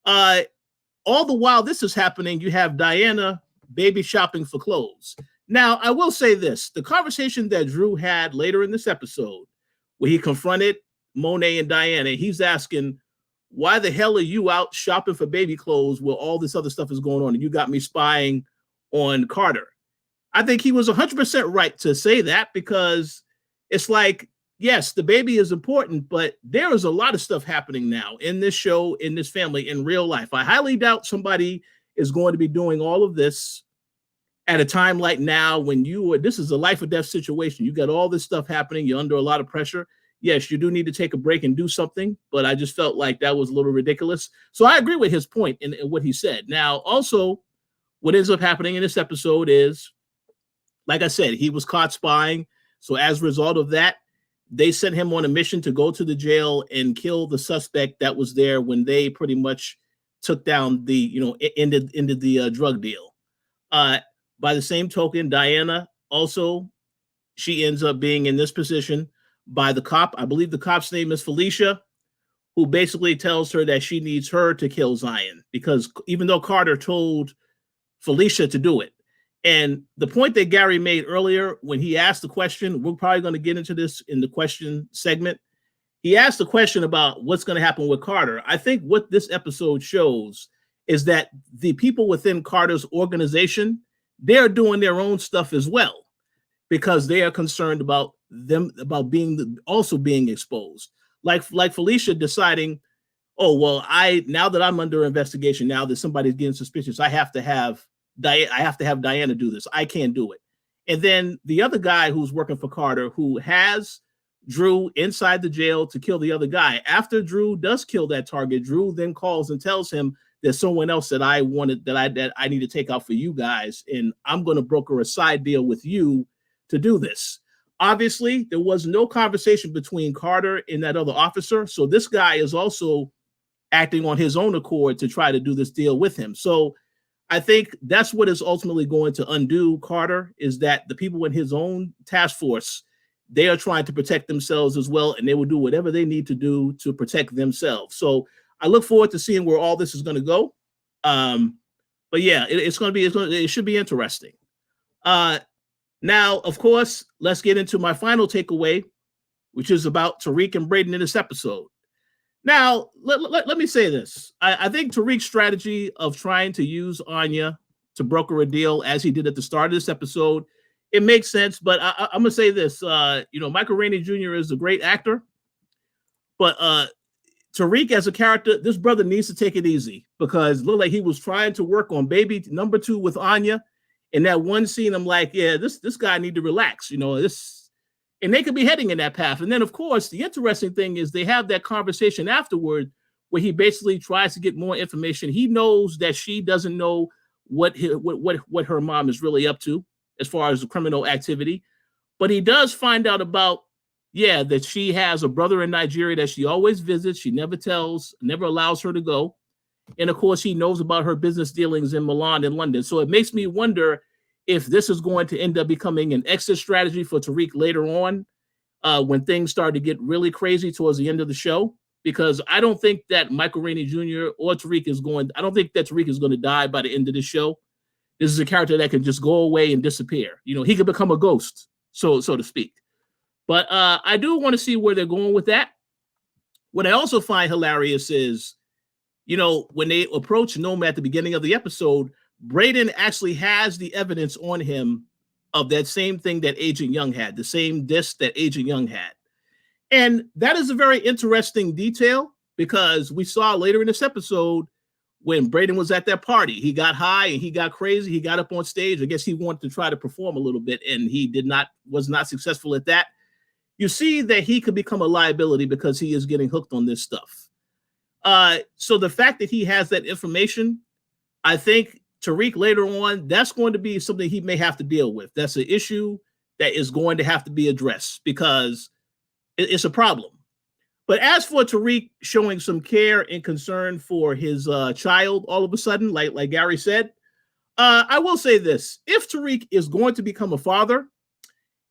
All the while this is happening, you have Diana baby shopping for clothes. Now, I will say this, the conversation that Drew had later in this episode, where he confronted Monet and Diana, he's asking, why the hell are you out shopping for baby clothes where all this other stuff is going on and you got me spying on Carter? I think he was 100% right to say that because it's like, yes, the baby is important, but there is a lot of stuff happening now in this show, in this family, in real life. I highly doubt somebody is going to be doing all of this at a time like now when this is a life or death situation. You got all this stuff happening. You're under a lot of pressure. Yes, you do need to take a break and do something, but I just felt like that was a little ridiculous. So I agree with his point in what he said. Now, also, what ends up happening in this episode is, like I said, he was caught spying. So as a result of that, they sent him on a mission to go to the jail and kill the suspect that was there when they pretty much took down ended the drug deal. By the same token, Diana also, she ends up being in this position by the cop. I believe the cop's name is Felicia, who basically tells her that she needs her to kill Zion because even though Carter told Felicia to do it. And the point that Gary made earlier when he asked the question, we're probably going to get into this in the question segment. He asked the question about what's going to happen with Carter. I think what this episode shows is that the people within Carter's organization, they're doing their own stuff as well because they are concerned about also being exposed. Like Felicia deciding, oh, well, now that I'm under investigation, now that somebody's getting suspicious, I have to have Diana do this. I can't do it. And then the other guy who's working for Carter, who has Drew inside the jail to kill the other guy. After Drew does kill that target, Drew then calls and tells him there's someone else that I wanted that I need to take out for you guys, and I'm going to broker a side deal with you to do this. Obviously, there was no conversation between Carter and that other officer, so this guy is also acting on his own accord to try to do this deal with him. So I think that's what is ultimately going to undo Carter, is that the people in his own task force, they are trying to protect themselves as well, and they will do whatever they need to do to protect themselves. So I look forward to seeing where all this is going to go. But yeah, it should be interesting. Now, of course, let's get into my final takeaway, which is about Tariq and Brayden in this episode. Now, let me say this. I think Tariq's strategy of trying to use Anya to broker a deal, as he did at the start of this episode, it makes sense. But I'm going to say this. Michael Rainey Jr. is a great actor. But Tariq as a character, this brother needs to take it easy, because it looked like he was trying to work on baby number 2 with Anya. In that one scene, I'm like, yeah, this guy need to relax, and they could be heading in that path. And then, of course, the interesting thing is they have that conversation afterward where he basically tries to get more information. He knows that she doesn't know what her mom is really up to as far as the criminal activity, but he does find out about, that she has a brother in Nigeria that she always visits. She never allows her to go. And of course, he knows about her business dealings in Milan and London. So it makes me wonder if this is going to end up becoming an exit strategy for Tariq later on, when things start to get really crazy towards the end of the show. Because I don't think that Michael Rainey Jr. or Tariq I don't think that Tariq is going to die by the end of the show. This is a character that can just go away and disappear. He could become a ghost, so to speak. But I do want to see where they're going with that. What I also find hilarious is, when they approach Noma at the beginning of the episode, Brayden actually has the evidence on him of that same thing that Agent Young had, the same disc that Agent Young had. And that is a very interesting detail, because we saw later in this episode when Brayden was at that party, he got high and he got crazy. He got up on stage. I guess he wanted to try to perform a little bit, and he was not successful at that. You see that he could become a liability because he is getting hooked on this stuff. So the fact that he has that information, I think Tariq later on, that's going to be something he may have to deal with. That's an issue that is going to have to be addressed, because it's a problem. But as for Tariq showing some care and concern for his child, all of a sudden, like Gary said, I will say this. If Tariq is going to become a father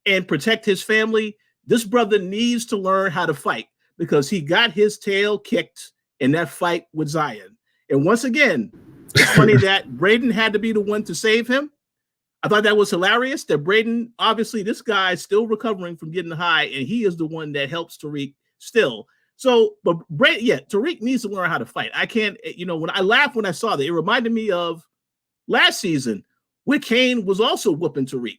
and protect his family, this brother needs to learn how to fight, because he got his tail kicked in that fight with Zion. And once again, it's funny that Brayden had to be the one to save him. I thought that was hilarious that Brayden, obviously this guy is still recovering from getting high, and he is the one that helps Tariq still. So, but Tariq needs to learn how to fight. I can't, when I laughed when I saw that, it reminded me of last season where Kane was also whooping Tariq.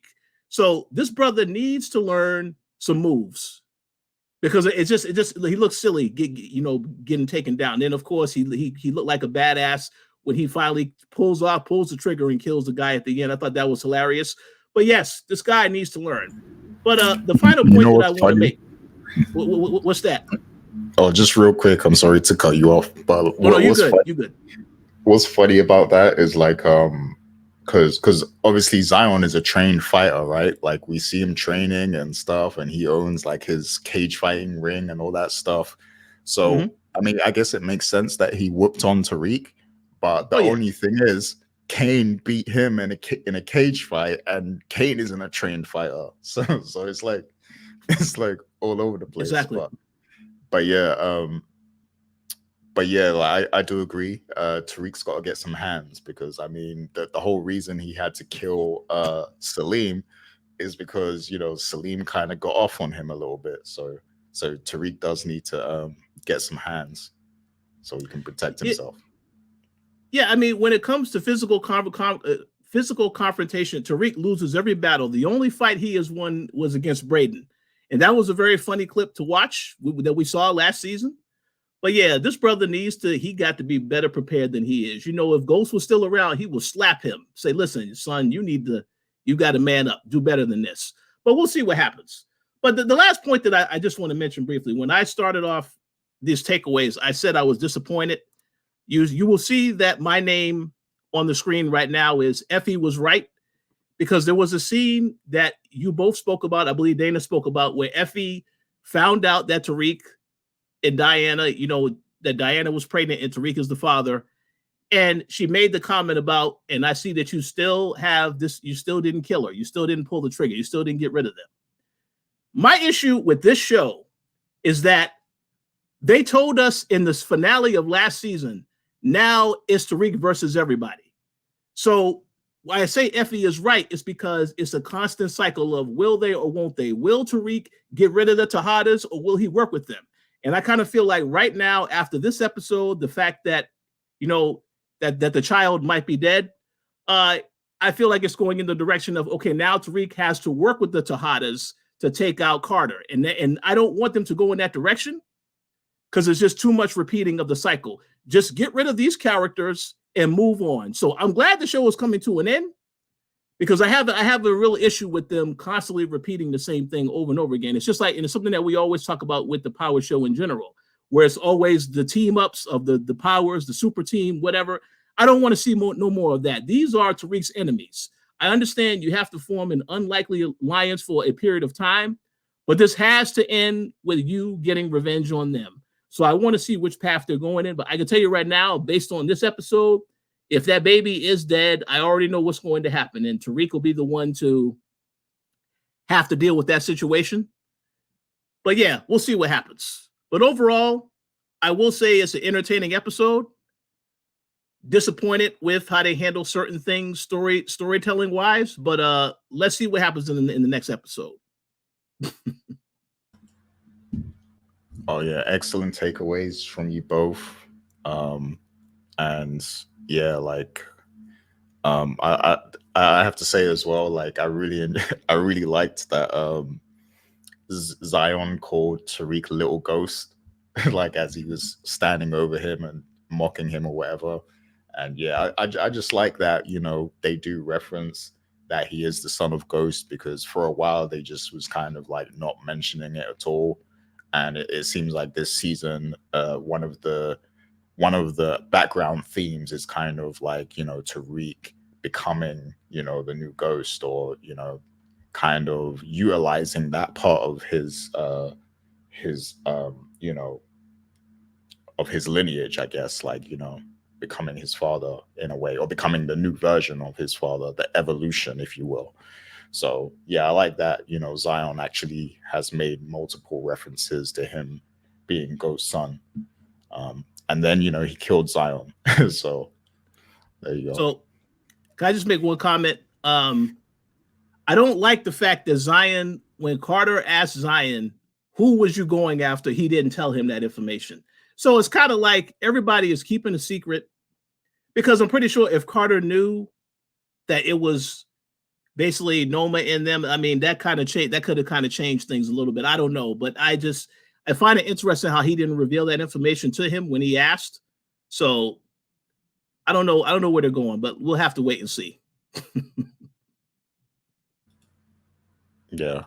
So this brother needs to learn some moves, because it just he looks silly, getting taken down. Then of course he looked like a badass when he finally pulls the trigger and kills the guy at the end. I thought that was hilarious. But yes, this guy needs to learn. But the final point that I want to make, what's that? Oh, just real quick, I'm sorry to cut you off, but you're good. What's funny about that is because obviously Zion is a trained fighter, right? Like we see him training and stuff, and he owns like his cage fighting ring and all that stuff. So I mean, I guess it makes sense that he whooped on Tariq, but the only thing is Kane beat him in a cage fight, and Kane isn't a trained fighter, so it's like all over the place. Exactly. But yeah, like, I do agree. Tariq's got to get some hands, because I mean the whole reason he had to kill Salim is because Salim kind of got off on him a little bit. So Tariq does need to get some hands so he can protect himself. Yeah, I mean, when it comes to physical confrontation, Tariq loses every battle. The only fight he has won was against Brayden, and that was a very funny clip to watch that we saw last season. But yeah, this brother he got to be better prepared than he is. If Ghost was still around, he will slap him, say, listen, son, you got to man up, do better than this. But we'll see what happens. But the last point that I just want to mention briefly, when I started off these takeaways, I said I was disappointed. you will see that my name on the screen right now is Effie was right, because there was a scene that you both spoke about, I believe Dana spoke about, where Effie found out that Tariq and Diana, that Diana was pregnant and Tariq is the father. And she made the comment about, and I see that you still have this, you still didn't kill her. You still didn't pull the trigger. You still didn't get rid of them. My issue with this show is that they told us in this finale of last season, now it's Tariq versus everybody. So why I say Effie is right is because it's a constant cycle of will they or won't they? Will Tariq get rid of the Tejadas or will he work with them? And I kind of feel like right now, after this episode, the fact that, that the child might be dead, I feel like it's going in the direction of, okay, now Tariq has to work with the Tejadas to take out Carter. And I don't want them to go in that direction because it's just too much repeating of the cycle. Just get rid of these characters and move on. So I'm glad the show is coming to an end, because I have a real issue with them constantly repeating the same thing over and over again. It's just like, and it's something that we always talk about with the Power show in general, where it's always the team ups of the powers, the super team, whatever. I don't want to see no more of that. These are Tariq's enemies. I understand you have to form an unlikely alliance for a period of time, but this has to end with you getting revenge on them. So I want to see which path they're going in. But I can tell you right now, based on this episode, if that baby is dead, I already know what's going to happen. And Tariq will be the one to have to deal with that situation. But yeah, we'll see what happens. But overall, I will say it's an entertaining episode. Disappointed with how they handle certain things storytelling wise, but let's see what happens in the next episode. Oh yeah, excellent takeaways from you both. And yeah, like I have to say as well, like I really liked that Zion called Tariq Little Ghost, like as he was standing over him and mocking him or whatever. And yeah, I just like that, they do reference that he is the son of Ghost, because for a while they just was kind of like not mentioning it at all. And it seems like this season, one of the background themes is kind of like, Tariq becoming, the new Ghost, or, kind of utilizing that part of his of his lineage, I guess, like, becoming his father in a way, or becoming the new version of his father, the evolution, if you will. So yeah, I like that, Zion actually has made multiple references to him being Ghost's son. And then, he killed Zion. So there you go. So can I just make one comment? I don't like the fact that Zion, when Carter asked Zion, who was you going after? He didn't tell him that information. So it's kind of like everybody is keeping a secret, because I'm pretty sure if Carter knew that it was basically Noma in them, I mean, that could have kind of changed things a little bit. I don't know, but I find it interesting how he didn't reveal that information to him when he asked. So I don't know where they're going, but we'll have to wait and see. Yeah.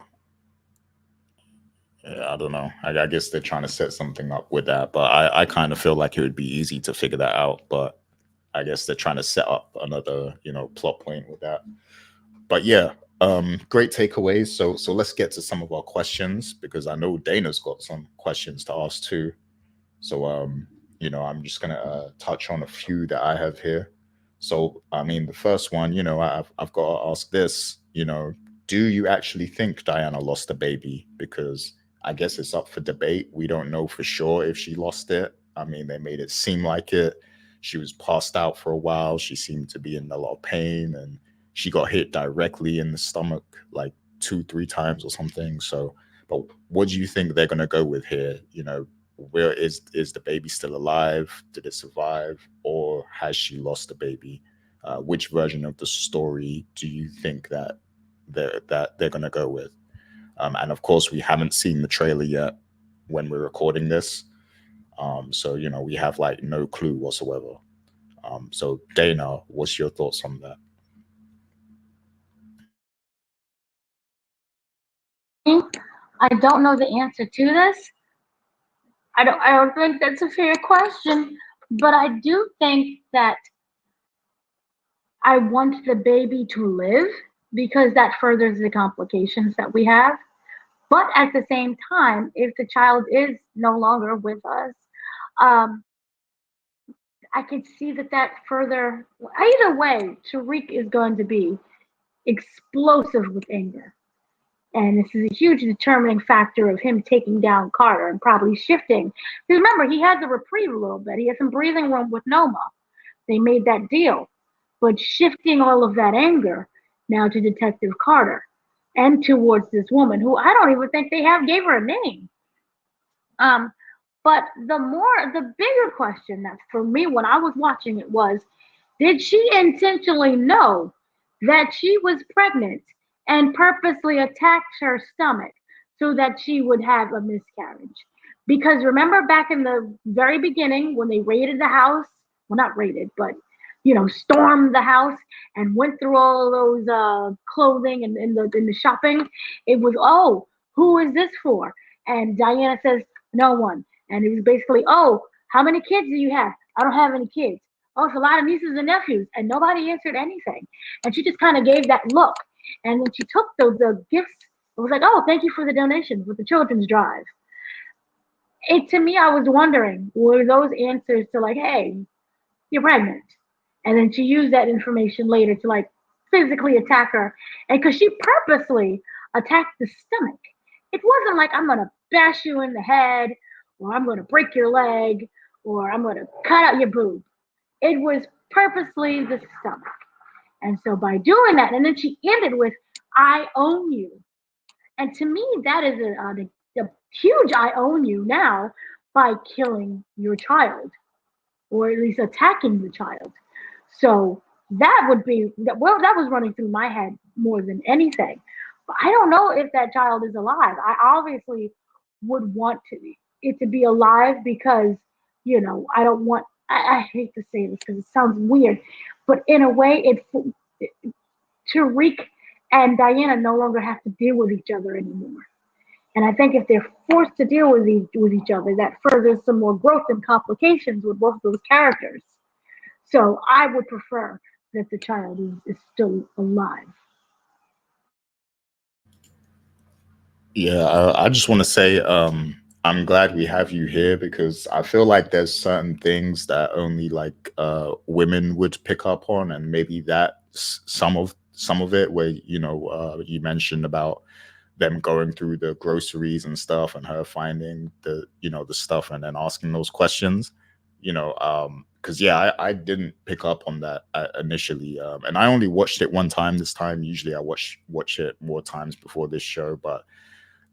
I don't know. I guess they're trying to set something up with that, but I kind of feel like it would be easy to figure that out. But I guess they're trying to set up another, plot point with that. But yeah, great takeaways. So let's get to some of our questions, because I know Dana's got some questions to ask too. So I'm just gonna touch on a few that I have here. So I mean, the first one, I've got to ask this. Do you actually think Diana lost the baby? Because I guess it's up for debate. We don't know for sure if she lost it. I mean, they made it seem like it. She was passed out for a while. She seemed to be in a lot of pain, and she got hit directly in the stomach like 2-3 times or something. So, but what do you think they're going to go with here? Where is the baby still alive? Did it survive, or has she lost the baby? Which version of the story do you think that they're going to go with? And of course, we haven't seen the trailer yet when we're recording this. So, we have like no clue whatsoever. So Dana, what's your thoughts on that? I don't know the answer to this. I don't think that's a fair question, But I do think that I want the baby to live because that furthers the complications that we have. But at the same time, if the child is no longer with us, um, I could see that further. Either way, Tariq is going to be explosive with anger. And this is a huge determining factor of him taking down Carter and probably shifting. Because remember, he has a reprieve a little bit. He has some breathing room with Noma. They made that deal. But shifting all of that anger now to Detective Carter and towards this woman who I don't even think they have gave her a name. Um, but the bigger question that for me when I was watching it was, did she intentionally know that she was pregnant and purposely attacked her stomach so that she would have a miscarriage? Because remember back in the very beginning when they raided the house, well, not raided, but stormed the house and went through all those clothing and in the shopping. It was, oh, who is this for? And Diana says, no one. And it was basically, oh, how many kids do you have? I don't have any kids. Oh, it's a lot of nieces and nephews. And nobody answered anything. And she just kind of gave that look. And when she took the gifts, it was like, oh, thank you for the donations with the children's drive. To me, I was wondering, were those answers to like, hey, you're pregnant? And then she used that information later to like physically attack her. And because she purposely attacked the stomach. It wasn't like I'm gonna bash you in the head or I'm gonna break your leg or I'm gonna cut out your boob. It was purposely the stomach. And so by doing that, and then she ended with, I own you. And to me, that is a huge I own you now by killing your child or at least attacking the child. So that would be well, that was running through my head more than anything. But I don't know if that child is alive. I obviously would want it to be alive because I don't want. I hate to say this because it sounds weird, but in a way, Tariq and Diana no longer have to deal with each other anymore. And I think if they're forced to deal with each other, that furthers some more growth and complications with both of those characters. So I would prefer that the child is still alive. Yeah, I just want to say I'm glad we have you here because I feel like there's certain things that only like women would pick up on, and maybe some of it where you mentioned about them going through the groceries and stuff and her finding the stuff and then asking those questions, because yeah, I didn't pick up on that initially, and I only watched it one time this time. Usually I watch it more times before this show, but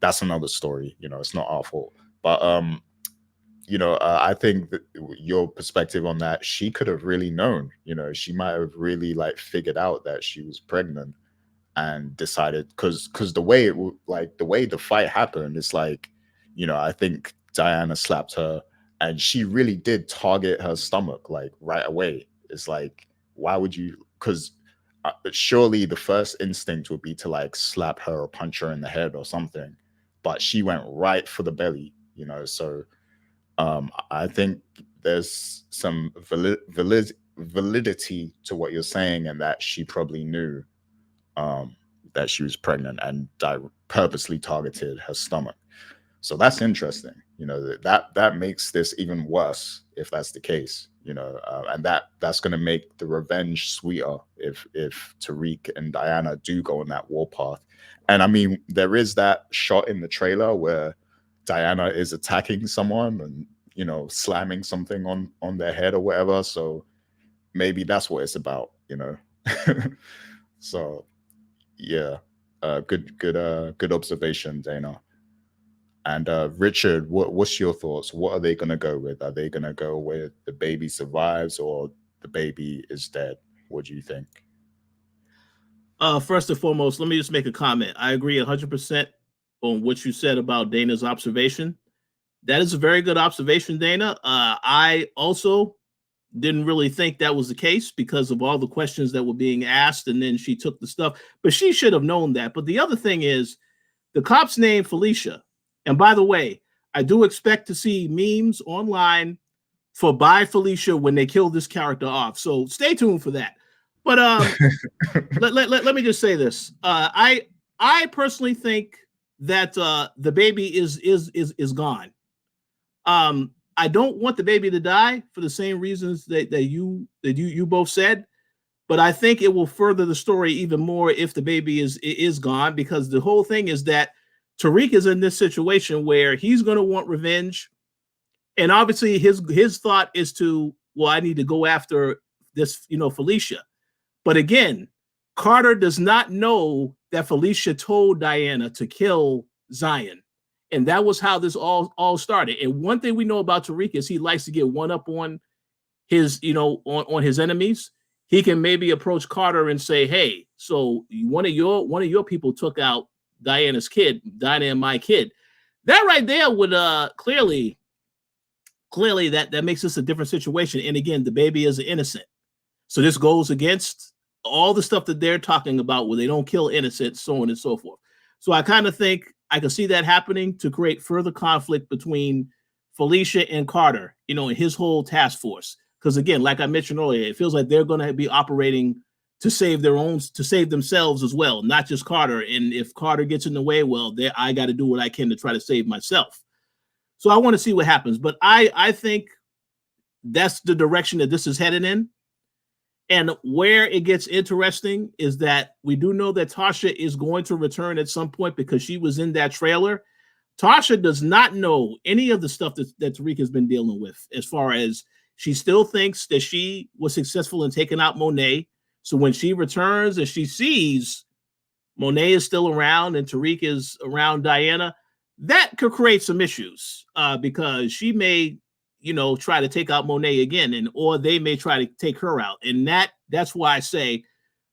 that's another story. It's not our fault. But I think that your perspective on that, she could have really known. She might have really like figured out that she was pregnant and decided because the way the fight happened, it's like, I think Diana slapped her and she really did target her stomach like right away. It's like, why would you? Because surely the first instinct would be to like slap her or punch her in the head or something, but she went right for the belly. So I think there's some validity to what you're saying, and that she probably knew um, that she was pregnant and purposely targeted her stomach. So that's interesting. That makes this even worse if that's the case. And that's going to make the revenge sweeter if Tariq and Diana do go on that warpath. And I mean, there is that shot in the trailer where Diana is attacking someone and slamming something on their head or whatever. So maybe that's what it's about. So yeah, good observation, Dana. And Richard, what's your thoughts? What are they going to go with? Are they going to go with the baby survives or the baby is dead? What do you think? First and foremost, let me just make a comment. I agree 100% on what you said about Dana's observation. That is a very good observation, Dana. I also didn't really think that was the case because of all the questions that were being asked, and then she took the stuff. But she should have known that. But the other thing is, the cop's name Felicia. And by the way, I do expect to see memes online for Bye Felicia when they kill this character off. So stay tuned for that. But let me just say this. I personally think that the baby is gone. I don't want the baby to die for the same reasons that you both said, but I think it will further the story even more if the baby is gone, because the whole thing is that Tariq is in this situation where he's going to want revenge, and obviously his thought is to, well, I need to go after this, Felicia. But again, Carter does not know that Felicia told Diana to kill Zion. And that was how this all started. And one thing we know about Tariq is he likes to get one up on his, on his enemies. He can maybe approach Carter and say, hey, so one of your people took out Diana and my kid. That right there would clearly that makes this a different situation. And again, the baby is innocent. So this goes against all the stuff that they're talking about where they don't kill innocent, so on and so forth. So I kind of think I can see that happening to create further conflict between Felicia and Carter, and his whole task force. Because again, like I mentioned earlier, it feels like they're going to be operating to save themselves as well, not just Carter. And if Carter gets in the way, well, I got to do what I can to try to save myself. So I want to see what happens. But I think that's the direction that this is headed in. And where it gets interesting is that we do know that Tasha is going to return at some point because she was in that trailer. Tasha does not know any of the stuff that Tariq has been dealing with, as far as she still thinks that she was successful in taking out Monet. So when she returns and she sees Monet is still around and Tariq is around Diana, that could create some issues because she may try to take out Monet again, or they may try to take her out. And that's why I say,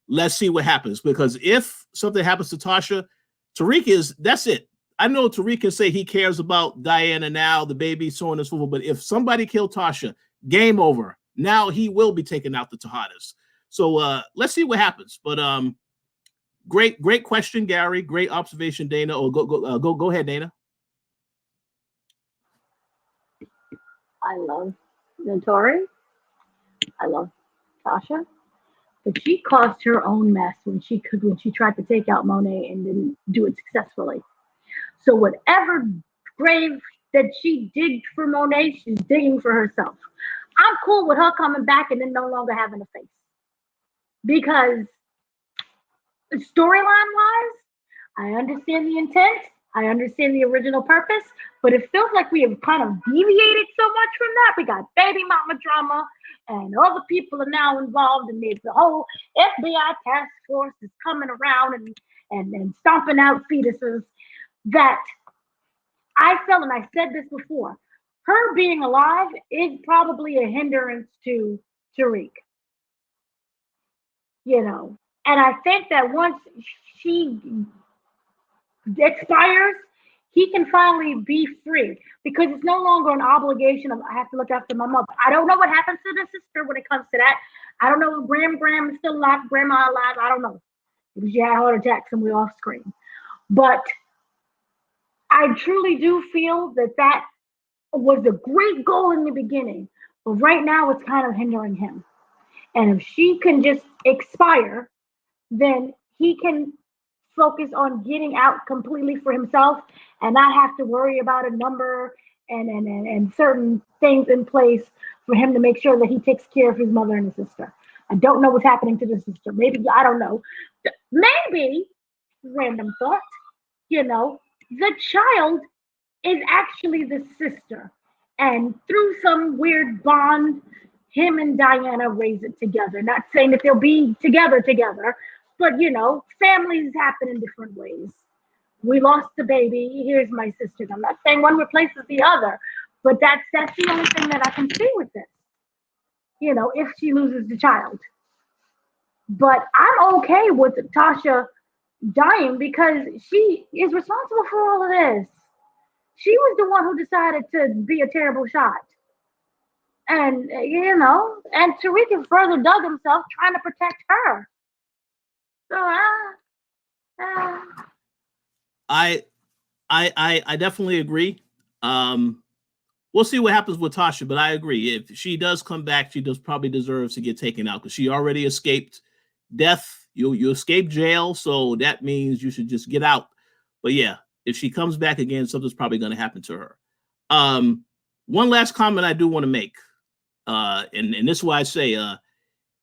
let's see what happens. Because if something happens to Tasha, that's it. I know Tariq can say he cares about Diana now, the baby, so on and so forth. But if somebody killed Tasha, game over. Now he will be taking out the Tejadas. So let's see what happens. But great question, Gary. Great observation, Dana. Or go ahead, Dana. I love Notori. I love Tasha. But she caused her own mess when she tried to take out Monet and didn't do it successfully. So whatever grave that she digged for Monet, she's digging for herself. I'm cool with her coming back and then no longer having a face. Because storyline wise, I understand the intent. I understand the original purpose, but it feels like we have kind of deviated so much from that. We got baby mama drama, and other people are now involved, and there's the whole FBI task force is coming around and stomping out fetuses. That I felt, and I said this before, her being alive is probably a hindrance to Tariq. And I think that once she expires, he can finally be free, because it's no longer an obligation of I have to look after my mother. I don't know what happens to the sister when it comes to that. I don't know if Graham is still alive, Grandma alive. I don't know, because she had heart attacks and we off screen. But I truly do feel that was a great goal in the beginning, but right now it's kind of hindering him. And if she can just expire, then he can focus on getting out completely for himself and not have to worry about a number and certain things in place for him to make sure that he takes care of his mother and his sister. I don't know what's happening to the sister. Maybe, I don't know. Maybe, random thought, the child is actually the sister. And through some weird bond, him and Diana raise it together. Not saying that they'll be together, but families happen in different ways. We lost the baby. Here's my sister. I'm not saying one replaces the other, but that's the only thing that I can see with this. If she loses the child. But I'm okay with Tasha dying because she is responsible for all of this. She was the one who decided to be a terrible shot. And, and Tariq further dug himself trying to protect her. So, I definitely agree. Well, we'll see what happens with Tasha, but I agree. If she does come back, she probably deserves to get taken out because she already escaped death. You escaped jail, so that means you should just get out. But yeah, if she comes back again, something's probably going to happen to her. One last comment I do want to make, and this is why I say,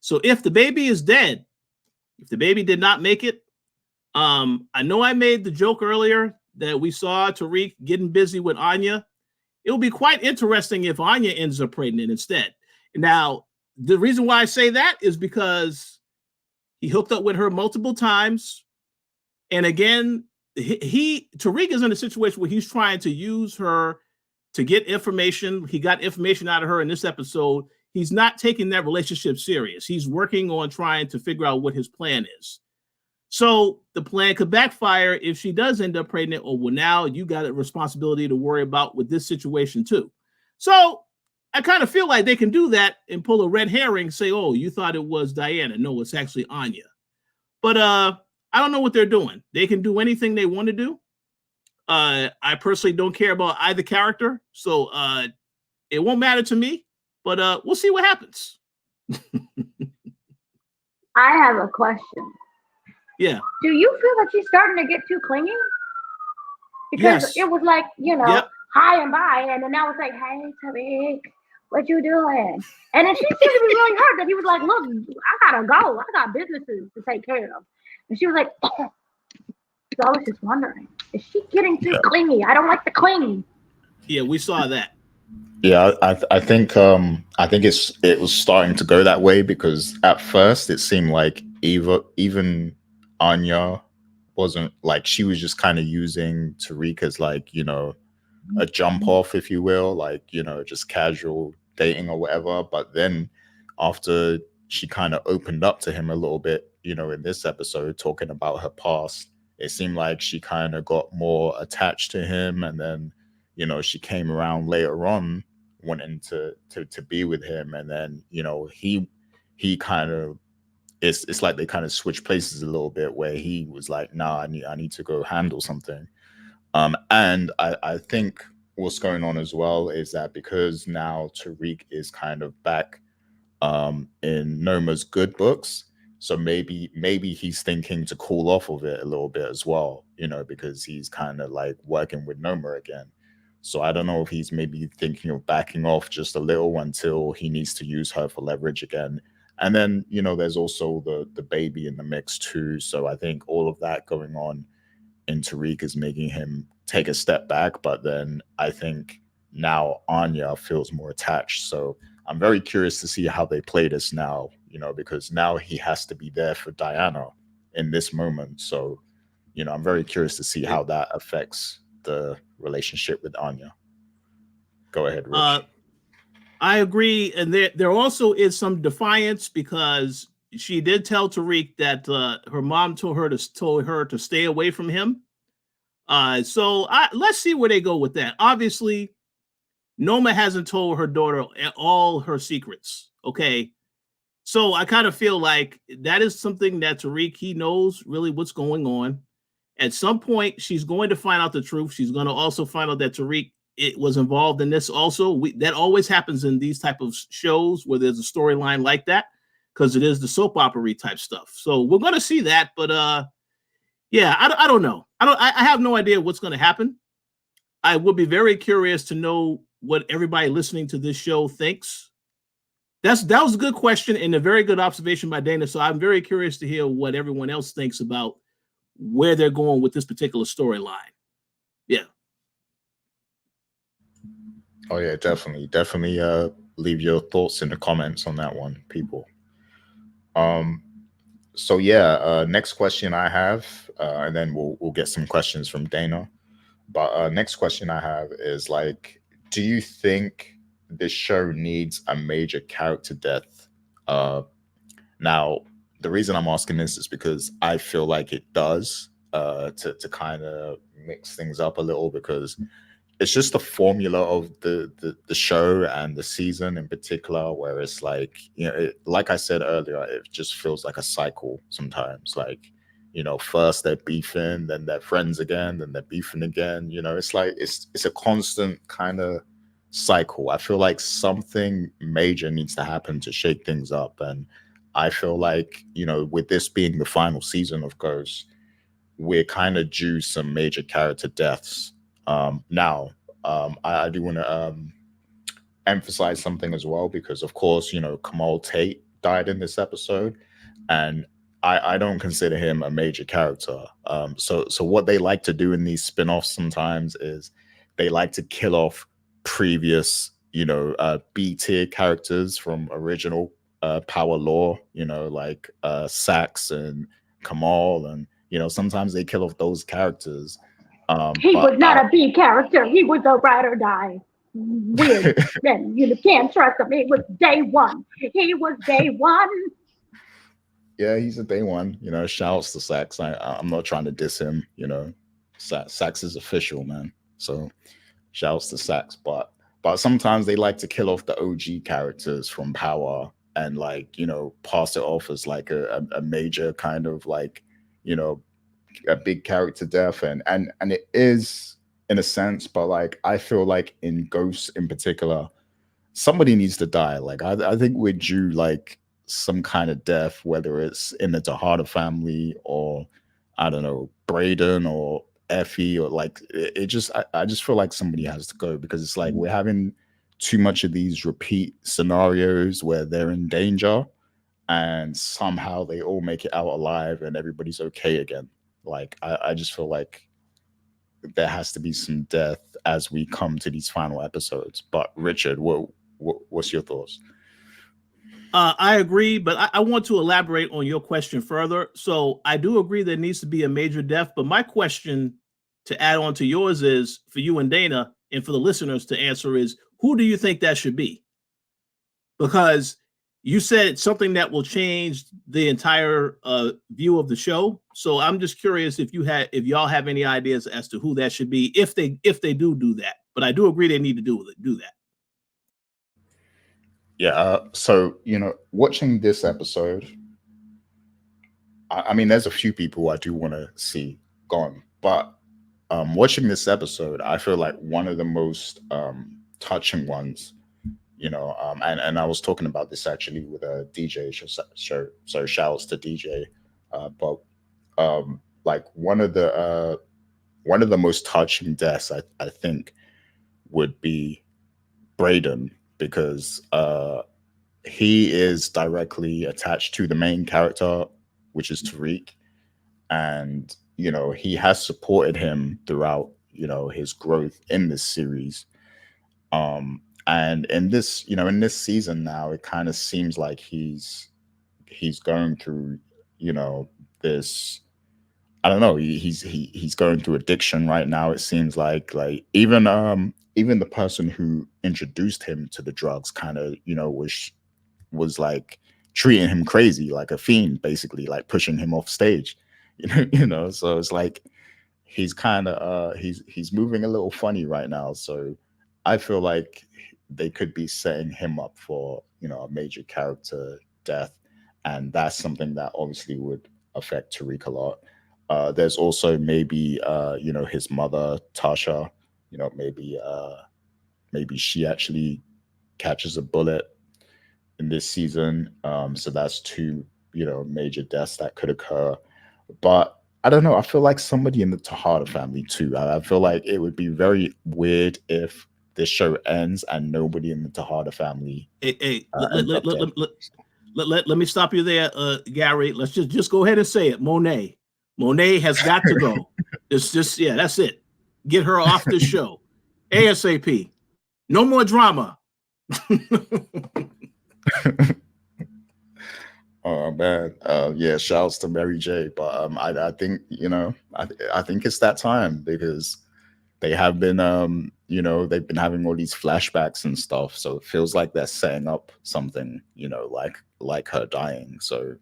so if the baby is dead, if the baby did not make it, I know I made the joke earlier that we saw Tariq getting busy with Anya. It'll be quite interesting if Anya ends up pregnant instead. Now, the reason why I say that is because he hooked up with her multiple times. And again, Tariq is in a situation where he's trying to use her to get information. He got information out of her in this episode. He's not taking that relationship serious. He's working on trying to figure out what his plan is. So the plan could backfire if she does end up pregnant. Or well, now you got a responsibility to worry about with this situation too. So I kind of feel like they can do that and pull a red herring, say, oh, you thought it was Diana. No, it's actually Anya. But I don't know what they're doing. They can do anything they want to do. I personally don't care about either character. So it won't matter to me. But we'll see what happens. I have a question. Yeah. Do you feel that she's starting to get too clingy? Because it was like, hi and bye. And then now it's like, hey, Tariq, what you doing? And then she seemed to be really hurt that he was like, look, I gotta go. I got businesses to take care of. And she was like, oh. So I was just wondering, is she getting too clingy? I don't like the clingy. Yeah, we saw that. Yeah, I think it was starting to go that way because at first it seemed like even Anya wasn't like, she was just kind of using Tariq as like, a jump off, if you will, like, just casual dating or whatever. But then after she kind of opened up to him a little bit, in this episode, talking about her past, it seemed like she kind of got more attached to him. And then, she came around later on wanting to be with him. And then, he kind of, it's like they kind of switched places a little bit where he was like, nah, I need to go handle something. And I think what's going on as well is that because now Tariq is kind of back in Noma's good books, so maybe he's thinking to cool off of it a little bit as well, because he's kind of like working with Noma again. So I don't know if he's maybe thinking of backing off just a little until he needs to use her for leverage again. And then, there's also the baby in the mix too. So I think all of that going on in Tariq is making him take a step back. But then I think now Anya feels more attached. So I'm very curious to see how they play this now, because now he has to be there for Diana in this moment. So, I'm very curious to see how that affects the relationship with Anya. Go ahead, Rich. I agree, and there also is some defiance because she did tell Tariq that her mom told her to stay away from him. So let's see where they go with that. Obviously, Noma hasn't told her daughter all her secrets. Okay, so I kind of feel like that is something that Tariq, he knows really what's going on. At some point, she's going to find out the truth. She's going to also find out that Tariq was involved in this also. That always happens in these type of shows where there's a storyline like that, because it is the soap opera type stuff. So we're going to see that. But yeah, I don't know. I have no idea what's going to happen. I would be very curious to know what everybody listening to this show thinks. That was a good question and a very good observation by Dana. So I'm very curious to hear what everyone else thinks about where they're going with this particular storyline. Yeah. Oh yeah, definitely leave your thoughts in the comments on that one, people. So yeah, next question I have, and then we'll get some questions from Dana. But next question I have is like, do you think this show needs a major character death? Now, the reason I'm asking this is because I feel like it does, to kind of mix things up a little, because it's just the formula of the show and the season in particular, where it's like, like I said earlier, it just feels like a cycle sometimes. Like, first they're beefing, then they're friends again, then they're beefing again. It's like it's a constant kind of cycle. I feel like something major needs to happen to shake things up. And I feel like, with this being the final season of Ghost, we're kind of due some major character deaths. Now, I do want to emphasize something as well, because of course, Kamal Tate died in this episode, and I don't consider him a major character. So what they like to do in these spin-offs sometimes is they like to kill off previous, B tier characters from original Power Law, like Sax and Kamal, and sometimes they kill off those characters. He was not a B character. He was a ride or die. Weird. And you can't trust him. He was day one. He was day one. Yeah, he's a day one. Shouts to Sax. I'm not trying to diss him. Sax is official, man. So shouts to Sax. But sometimes they like to kill off the OG characters from Power and pass it off as like a major kind of a big character death, and it is in a sense, but I feel like in Ghosts in particular, somebody needs to die. I think we're due some kind of death, whether it's in the Tejada family or I don't know, Braden or Effie, or I just feel like somebody has to go, because it's we're having too much of these repeat scenarios where they're in danger and somehow they all make it out alive and everybody's okay again. I just feel like there has to be some death as we come to these final episodes. But Richard, what's your thoughts? I agree, but I want to elaborate on your question further. So I do agree there needs to be a major death, but my question to add on to yours is, for you and Dana, and for the listeners to answer, is who do you think that should be? Because you said something that will change the entire view of the show. So I'm just curious if y'all have any ideas as to who that should be, if they do that. But I do agree they need to do that. Yeah. So watching this episode, I mean, there's a few people I do want to see gone, but watching this episode, I feel like one of the most touching ones. And I was talking about this actually with a DJ show. So shouts to DJ. But one of the most touching deaths I think would be Braden, because he is directly attached to the main character, which is Tariq, and he has supported him throughout his growth in this series. And in this season now, it kind of seems like he's going through, this, I don't know, he's going through addiction right now. It seems like even the person who introduced him to the drugs kind of, was treating him crazy, like a fiend, basically, pushing him off stage, so it's he's kind of he's moving a little funny right now. So I feel like they could be setting him up for a major character death, and that's something that obviously would affect Tariq a lot. There's also maybe his mother Tasha, maybe she actually catches a bullet in this season. So that's two major deaths that could occur. But I don't know, I feel like somebody in the Tejada family too. I feel like it would be very weird if this show ends and nobody in the Tejada family. Let me stop you there, Gary. Let's just go ahead and say it. Monet has got to go. Yeah, that's it. Get her off the show ASAP. No more drama. Oh man, yeah. Shouts to Mary J. But I think I think it's that time, because they have been they've been having all these flashbacks and stuff, so it feels like they're setting up something, like her dying. So,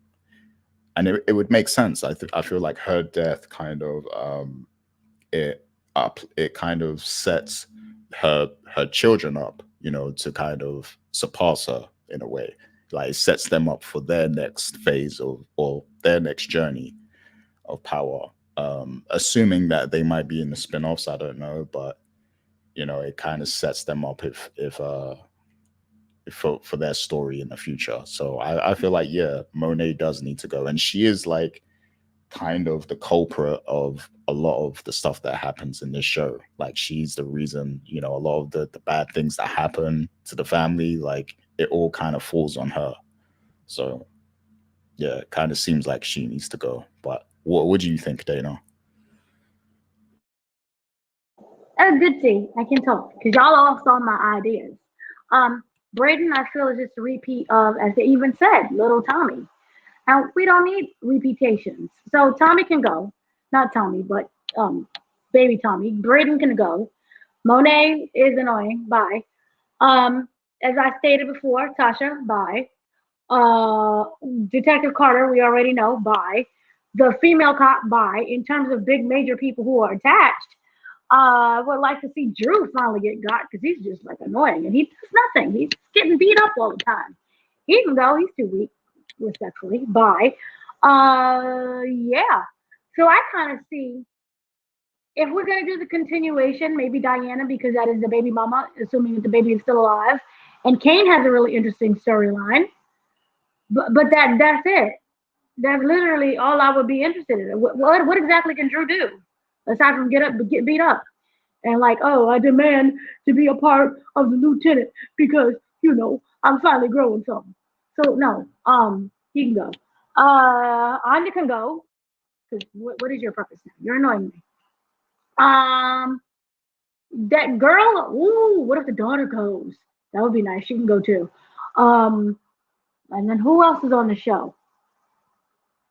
and it would make sense. I feel like her death kind of it kind of sets her children up, to kind of surpass her in a way. It sets them up for their next phase or their next journey of Power. Assuming that they might be in the spin-offs, I don't know, but you know, it kind of sets them up if for their story in the future. So I feel like, yeah, Monet does need to go, and she is like kind of the culprit of a lot of the stuff that happens in this show. Like, she's the reason, you know, a lot of the bad things that happen to the family, like it all kind of falls on her. So yeah, it kind of seems like she needs to go. But what do you think, Dana? Good thing I can talk because y'all all saw my ideas. Braden, I feel, is just a repeat of, as they even said, little Tommy. And we don't need repetitions. So Tommy can go. Not Tommy, but baby Tommy. Braden can go. Monet is annoying. Bye. As I stated before, Tasha, bye. Detective Carter, we already know, bye. The female cop, bye. In terms of big major people who are attached, I would like to see Drew finally get got because he's just like annoying and he does nothing. He's getting beat up all the time. He can go. He's too weak, respectfully. Bye. Yeah. So I kind of see if we're gonna do the continuation, maybe Diana, because that is the baby mama, assuming that the baby is still alive, and Kane has a really interesting storyline. But that's it. That's literally all I would be interested in. What exactly can Drew do aside from get beat up and like, oh, I demand to be a part of the lieutenant because I'm finally growing something. So no, he can go. Anya can go because what is your purpose now? You're annoying me. That girl. Ooh, what if the daughter goes? That would be nice. She can go too. And then who else is on the show?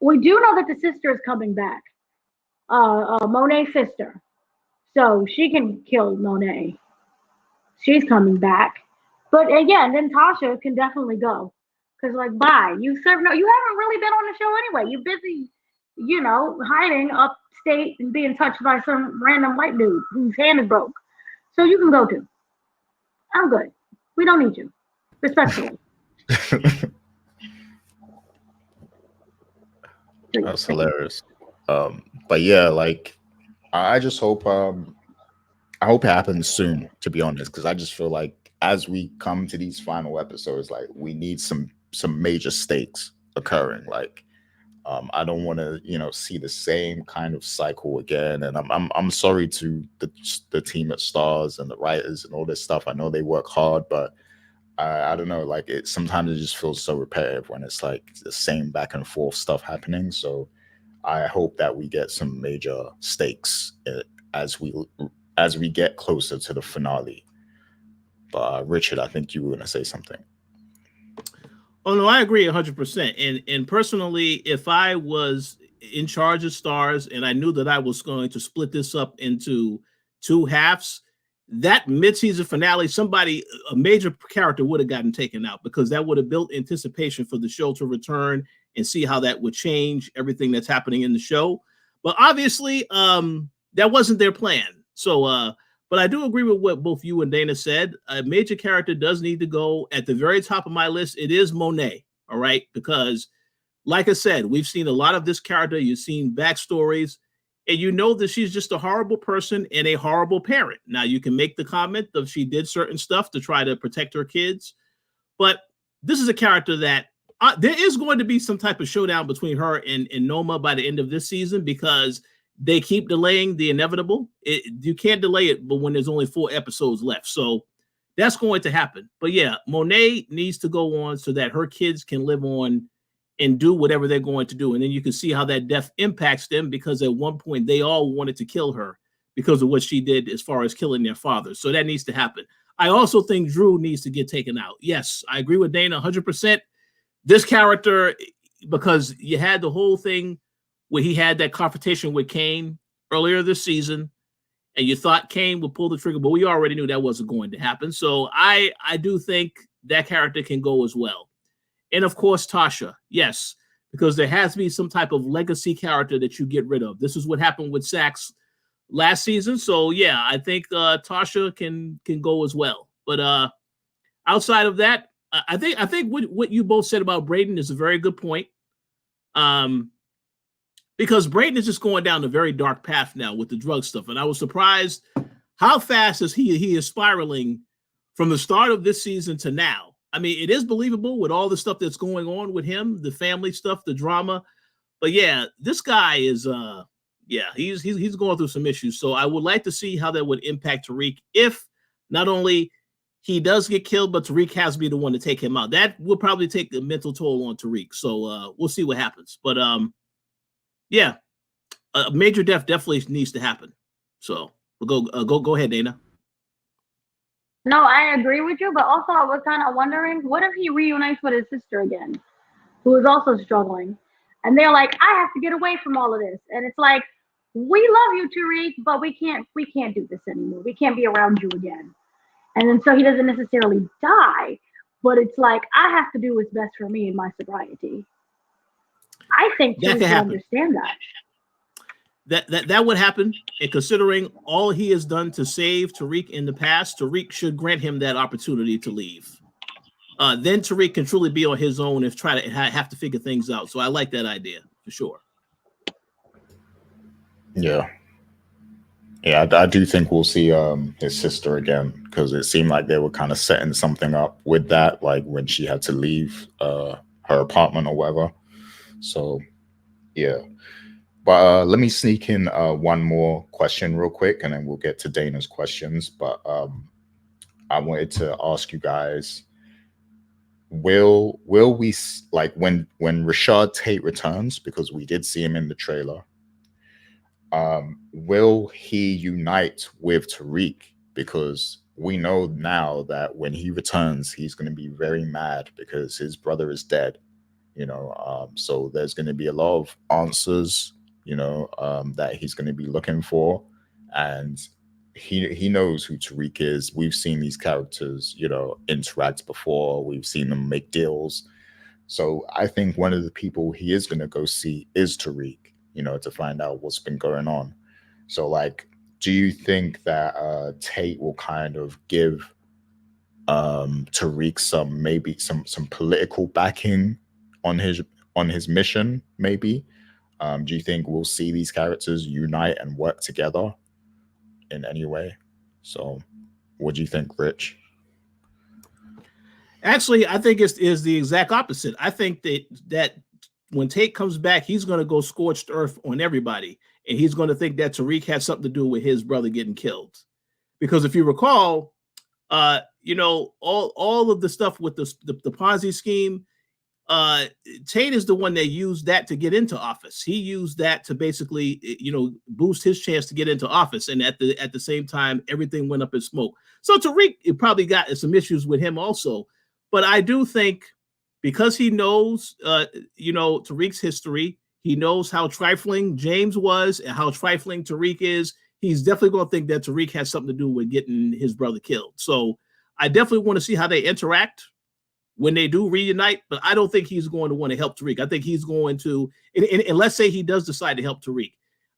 We do know that the sister is coming back. Monet's sister. So she can kill Monet. She's coming back. But again, then Tasha can definitely go. Because, like, bye. You haven't really been on the show anyway. You're busy, hiding upstate and being touched by some random white dude whose hand is broke. So you can go too. I'm good. We don't need you. Respectfully. That's hilarious. But yeah, like I just hope I hope it happens soon, to be honest, because I just feel like as we come to these final episodes, like we need some major stakes occurring. Like I don't want to, see the same kind of cycle again. And I'm sorry to the team at Stars and the writers and all this stuff. I know they work hard, but I don't know, like sometimes it just feels so repetitive when it's like the same back and forth stuff happening. So I hope that we get some major stakes as we get closer to the finale. But Richard, I think you were going to say something. Oh no, I agree 100%. And personally, if I was in charge of Stars and I knew that I was going to split this up into two halves, that mid-season finale, a major character would have gotten taken out because that would have built anticipation for the show to return and see how that would change everything that's happening in the show. But obviously, that wasn't their plan. So, but I do agree with what both you and Dana said. A major character does need to go. At the very top of my list, it is Monet, all right? Because, like I said, we've seen a lot of this character. You've seen backstories. And you know that she's just a horrible person and a horrible parent. Now, you can make the comment that she did certain stuff to try to protect her kids. But this is a character that there is going to be some type of showdown between her and Noma by the end of this season because they keep delaying the inevitable. You can't delay it, but when there's only 4 episodes left. So that's going to happen. But yeah, Monet needs to go on so that her kids can live on and do whatever they're going to do. And then you can see how that death impacts them because at one point they all wanted to kill her because of what she did as far as killing their father. So that needs to happen. I also think Drew needs to get taken out. Yes, I agree with Dana 100%. This character, because you had the whole thing where he had that confrontation with Kane earlier this season, and you thought Kane would pull the trigger, but we already knew that wasn't going to happen. So I do think that character can go as well. And of course, Tasha, yes, because there has to be some type of legacy character that you get rid of. This is what happened with Sax last season. So yeah, I think Tasha can go as well. But outside of that, I think what you both said about Braden is a very good point. Because Braden is just going down a very dark path now with the drug stuff. And I was surprised how fast is he is spiraling from the start of this season to now. I mean, it is believable with all the stuff that's going on with him, the family stuff, the drama. But yeah, this guy is he's going through some issues. So I would like to see how that would impact Tariq if not only he does get killed, but Tariq has to be the one to take him out. That will probably take a mental toll on Tariq. So we'll see what happens. But yeah, a major death definitely needs to happen. So we'll go ahead, Dana. No, I agree with you, but also I was kind of wondering, what if he reunites with his sister again, who is also struggling? And they're like, I have to get away from all of this. And it's like, we love you, Tariq, but we can't do this anymore. We can't be around you again. And then so he doesn't necessarily die, but it's like, I have to do what's best for me in my sobriety. I think Tariq will understand that. That would happen. And considering all he has done to save Tariq in the past, Tariq should grant him that opportunity to leave. Then Tariq can truly be on his own if try to have to figure things out. So I like that idea for sure. Yeah, I do think we'll see his sister again, because it seemed like they were kind of setting something up with that, like when she had to leave her apartment or whatever. So yeah. But let me sneak in one more question real quick, and then we'll get to Dana's questions. But I wanted to ask you guys, will we, like, when Rashad Tate returns, because we did see him in the trailer, will he unite with Tariq? Because we know now that when he returns, he's going to be very mad because his brother is dead. So there's going to be a lot of answers that he's going to be looking for, and he knows who Tariq is. We've seen these characters, interact before. We've seen them make deals. So I think one of the people he is going to go see is Tariq, to find out what's been going on. So, like, do you think that Tate will kind of give Tariq some political backing on his mission, maybe? Do you think we'll see these characters unite and work together in any way? So what do you think, Rich? Actually, I think it is the exact opposite. I think that when Tate comes back, he's going to go scorched earth on everybody. And he's going to think that Tariq had something to do with his brother getting killed. Because if you recall, all of the stuff with the Ponzi scheme, Tate is the one that used that to get into office. He used that to basically, boost his chance to get into office. And at the same time, everything went up in smoke. So Tariq, it probably got some issues with him also. But I do think because he knows, Tariq's history, he knows how trifling James was and how trifling Tariq is. He's definitely going to think that Tariq has something to do with getting his brother killed. So I definitely want to see how they interact when they do reunite, but I don't think he's going to want to help Tariq. I think he's going to, and let's say he does decide to help Tariq.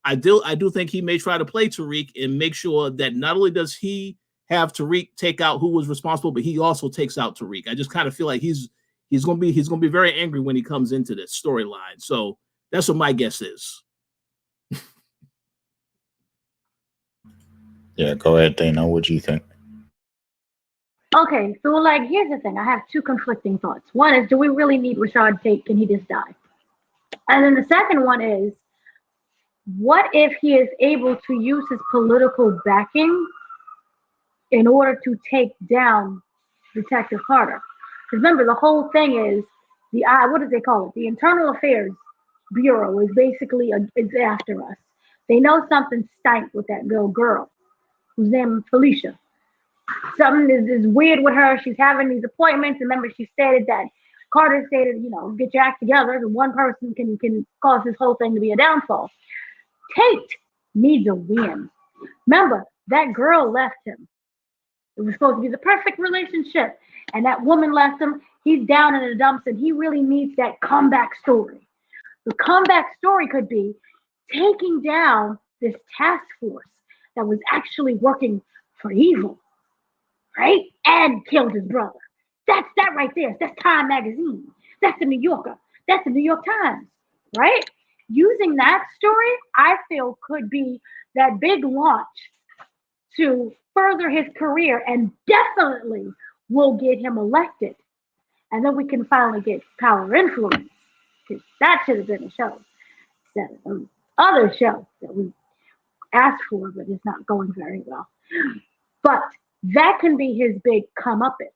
I do think he may try to play Tariq and make sure that not only does he have Tariq take out who was responsible, but he also takes out Tariq. I just kind of feel like he's going to be very angry when he comes into this storyline. So that's what my guess is. Yeah, go ahead, Dana. What do you think? Okay, so like, here's the thing. I have two conflicting thoughts. One is, do we really need Rashad Tate? Can he just die? And then the second one is, what if he is able to use his political backing in order to take down Detective Carter? Because remember, the whole thing is what do they call it? The Internal Affairs Bureau is basically is after us. They know something stank with that little girl whose name is Felicia. Something is weird with her. She's having these appointments. Remember, she stated that Carter stated, get your act together. And one person can cause this whole thing to be a downfall. Tate needs a win. Remember, that girl left him. It was supposed to be the perfect relationship. And that woman left him. He's down in the dumps, and he really needs that comeback story. The comeback story could be taking down this task force that was actually working for evil, right? And killed his brother. That's that right there. That's Time Magazine. That's the New Yorker. That's the New York Times, right? Using that story, I feel, could be that big launch to further his career and definitely will get him elected. And then we can finally get Power Influence. Because that should have been a show. That other show that we asked for, but it's not going very well. But that can be his big comeuppance.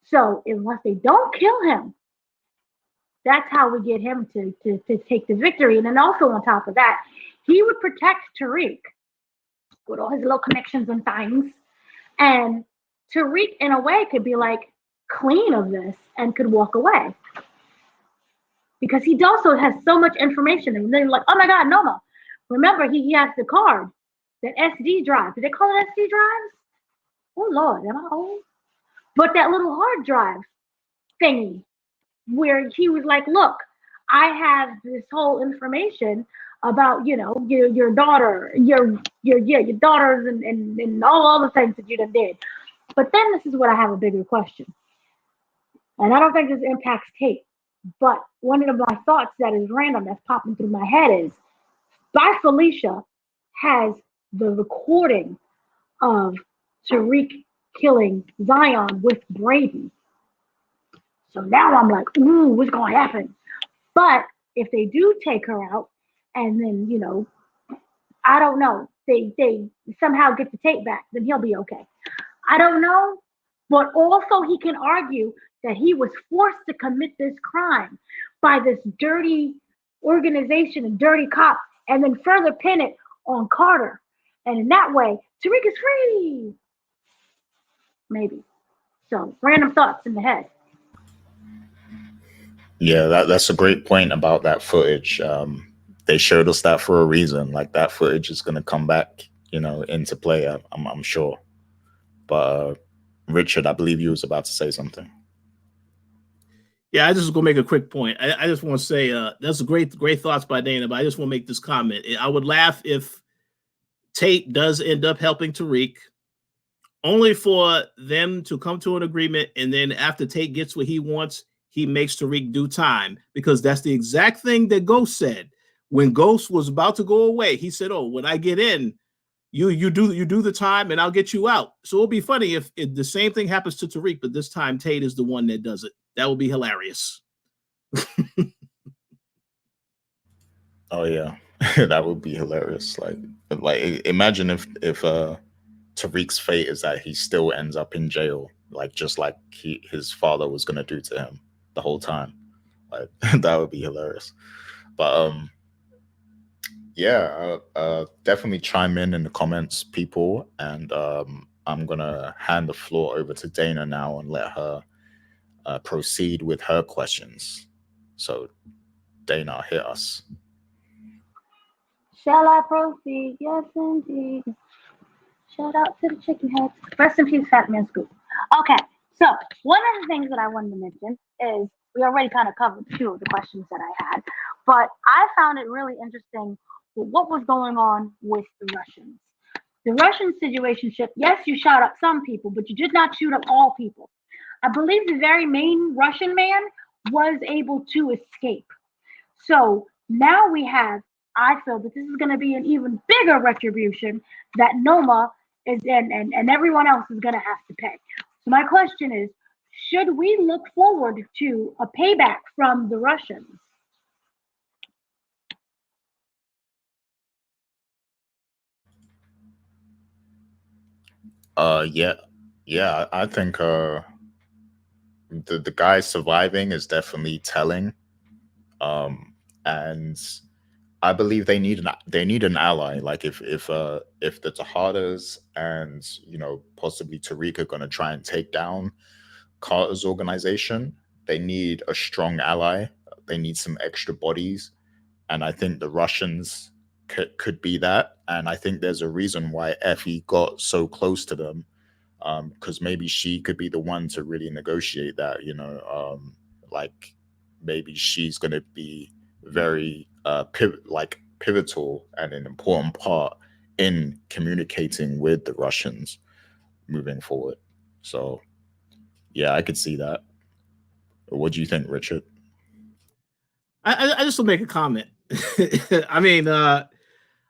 So unless they don't kill him, that's how we get him to take the victory. And then also on top of that, he would protect Tariq with all his little connections and things. And Tariq, in a way, could be like clean of this and could walk away. Because he also has so much information. And they're like, oh my God, Noma. Remember, he has the card, that SD drive. Do they call it SD drives? Oh Lord, am I old? But that little hard drive thingy, where he was like, look, I have this whole information about, your daughter, your daughters and all the things that you done did. But then this is what I have a bigger question. And I don't think this impacts Tate. But one of my thoughts that is random that's popping through my head is, by Felicia has the recording of Tariq killing Zion with Brady. So now I'm like, ooh, what's going to happen? But if they do take her out, and then, I don't know, they somehow get the tape back, then he'll be okay. I don't know. But also he can argue that he was forced to commit this crime by this dirty organization and dirty cop, and then further pin it on Carter. And in that way, Tariq is free. Maybe. So random thoughts in the head. Yeah, that's a great point about that footage. They showed us that for a reason. Like, that footage is going to come back, into play. I'm sure. But Richard, I believe you was about to say something. Yeah, I just going to make a quick point. I just want to say that's great thoughts by Dana, but I just want to make this comment. I would laugh if Tate does end up helping Tariq, only for them to come to an agreement, and then after Tate gets what he wants, he makes Tariq do time, because that's the exact thing that Ghost said. When Ghost was about to go away, he said, oh, when I get in, you do the time and I'll get you out. So it'll be funny if the same thing happens to Tariq, but this time Tate is the one that does it. That would be hilarious. Oh yeah, that would be hilarious. Like imagine if Tariq's fate is that he still ends up in jail, like just like his father was gonna do to him the whole time. Like that would be hilarious. But yeah, definitely chime in the comments, people, and I'm gonna hand the floor over to Dana now and let her proceed with her questions. So, Dana, hit us. Shall I proceed? Yes, indeed. Shout out to the chicken heads. Rest in peace, Fat Man Scoop. Okay, so one of the things that I wanted to mention is we already kind of covered two of the questions that I had, but I found it really interesting what was going on with the Russians. The Russian situation, yes, you shot up some people, but you did not shoot up all people. I believe the very main Russian man was able to escape. So now we have, I feel that this is going to be an even bigger retribution that Noma is and everyone else is going to have to pay. So my question is, should we look forward to a payback from the Russians? Yeah, I think the guy surviving is definitely telling, and I believe they need an ally. Like if the Tejadas and possibly Tariq are going to try and take down Carter's organization, they need a strong ally. They need some extra bodies, and I think the Russians could be that. And I think there's a reason why Effie got so close to them, because maybe she could be the one to really negotiate that. Like maybe she's going to be very pivotal and an important part in communicating with the Russians moving forward. So yeah, I could see that. What do you think, Richard? I just will make a comment. I mean,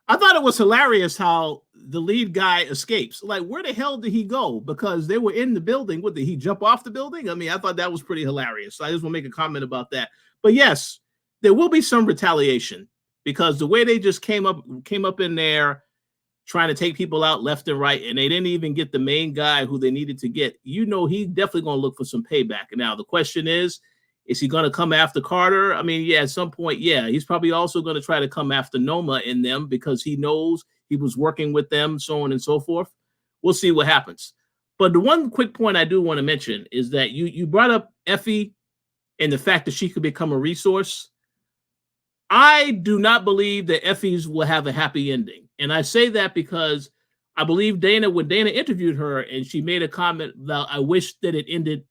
I thought it was hilarious how the lead guy escapes. Like, where the hell did he go? Because they were in the building. What, did he jump off the building? I mean, I thought that was pretty hilarious. So I just want to make a comment about that. But yes, there will be some retaliation because the way they just came up in there trying to take people out left and right, and they didn't even get the main guy who they needed to get. You know, he's definitely going to look for some payback. Now, the question is he going to come after Carter? I mean, yeah, at some point, yeah. He's probably also going to try to come after Noma in them because he knows he was working with them, so on and so forth. We'll see what happens. But the one quick point I do want to mention is that you brought up Effie and the fact that she could become a resource. I do not believe that Effie's will have a happy ending. And I say that because I believe when Dana interviewed her and she made a comment that I wish that it ended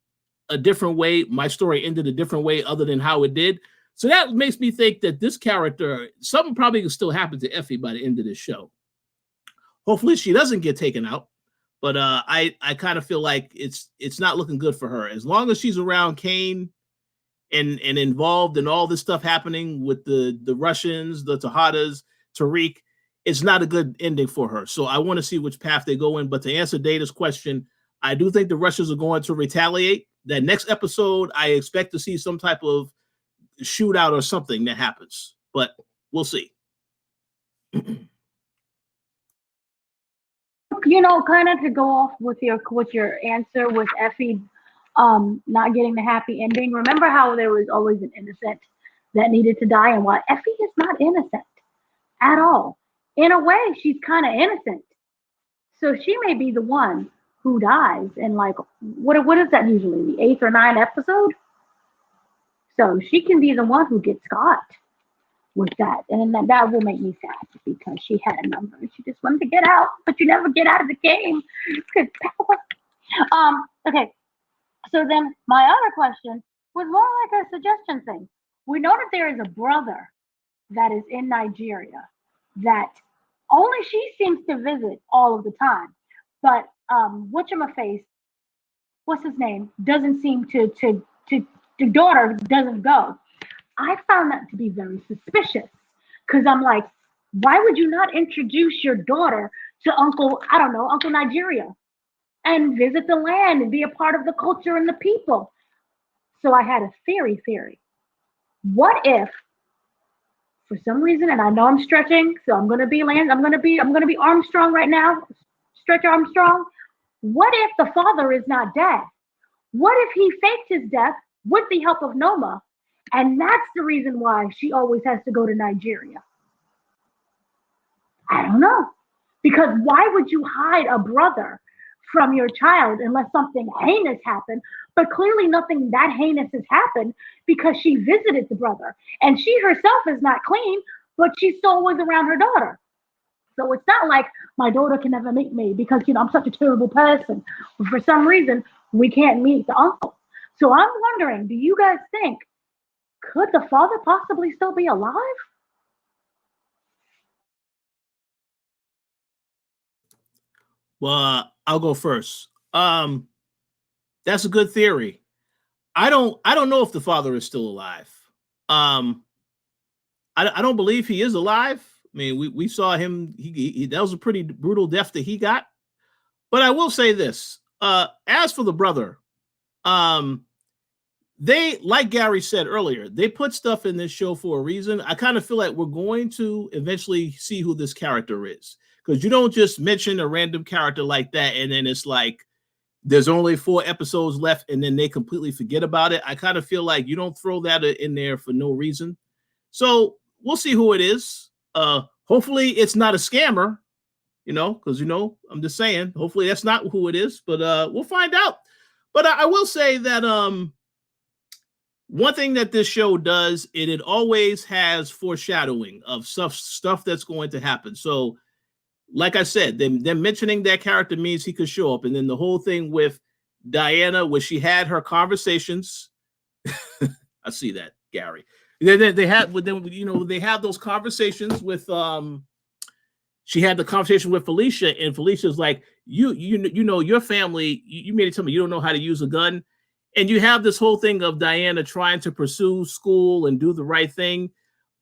a different way. My story ended a different way other than how it did. So that makes me think that this character, something probably could still happen to Effie by the end of this show. Hopefully she doesn't get taken out. But I kind of feel like it's not looking good for her. As long as she's around Kane and involved in all this stuff happening with the Russians, the Tejadas, Tariq, it's not a good ending for her. So I want to see which path they go in. But to answer Data's question, I do think the Russians are going to retaliate. That next episode, I expect to see some type of shootout or something that happens. But we'll see. You know, kind of to go off with your answer with Effie not getting the happy ending. Remember how there was always an innocent that needed to die, and why Effie is not innocent at all. In a way, she's kind of innocent. So she may be the one who dies in like what is that usually, the 8th or 9th episode? So she can be the one who gets caught with that, and that will make me sad because she had a number and she just wanted to get out, but you never get out of the game. Okay. So then my other question was more like a suggestion thing. We know that there is a brother that is in Nigeria that only she seems to visit all of the time, but what's-his-face, what's his name, doesn't seem to the daughter doesn't go. I found that to be very suspicious because I'm like, why would you not introduce your daughter to Uncle Nigeria and visit the land and be a part of the culture and the people? So I had a theory. What if, for some reason, and I know I'm stretching, so I'm gonna be Armstrong right now, Stretch Armstrong. What if the father is not dead? What if he faked his death with the help of Noma? And that's the reason why she always has to go to Nigeria. I don't know. Because why would you hide a brother from your child unless something heinous happened? But clearly nothing that heinous has happened because she visited the brother. And she herself is not clean, but she's still always around her daughter. So it's not like my daughter can never meet me because, I'm such a terrible person. But for some reason, we can't meet the uncle. So I'm wondering, do you guys think, could the father possibly still be alive? Well, I'll go first. That's a good theory. I don't know if the father is still alive. I don't believe he is alive. I mean, we saw him. He that was a pretty brutal death that he got. But I will say this: as for the brother, they, like Gary said earlier, they put stuff in this show for a reason. I kind of feel like we're going to eventually see who this character is, because you don't just mention a random character like that and then it's like there's only 4 episodes left and then they completely forget about it. I kind of feel like you don't throw that in there for no reason. So we'll see who it is. Hopefully it's not a scammer, because I'm just saying, hopefully that's not who it is, but we'll find out. But I will say that one thing that this show does, it always has foreshadowing of stuff that's going to happen. So, like I said, them mentioning that character means he could show up. And then the whole thing with Diana, where she had her conversations. I see that, Gary. They had those conversations with she had the conversation with Felicia, and Felicia's like, your family, you made it tell me you don't know how to use a gun. And you have this whole thing of Diana trying to pursue school and do the right thing.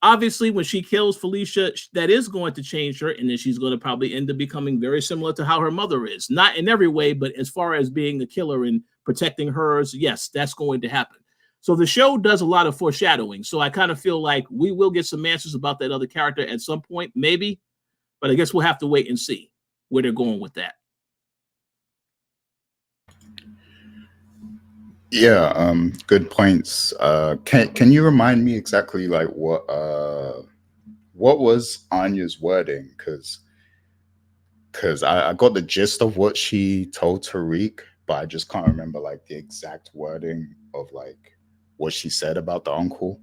obviously, when she kills Felicia, that is going to change her, and then she's going to probably end up becoming very similar to how her mother is. Not in every way, but as far as being a killer and protecting hers, yes, that's going to happen. So the show does a lot of foreshadowing. So I kind of feel like we will get some answers about that other character at some point, maybe. But I guess we'll have to wait and see where they're going with that. Yeah, good points. Can you remind me exactly like what was Anya's wording? Because I got the gist of what she told Tariq, but I just can't remember like the exact wording of like what she said about the uncle.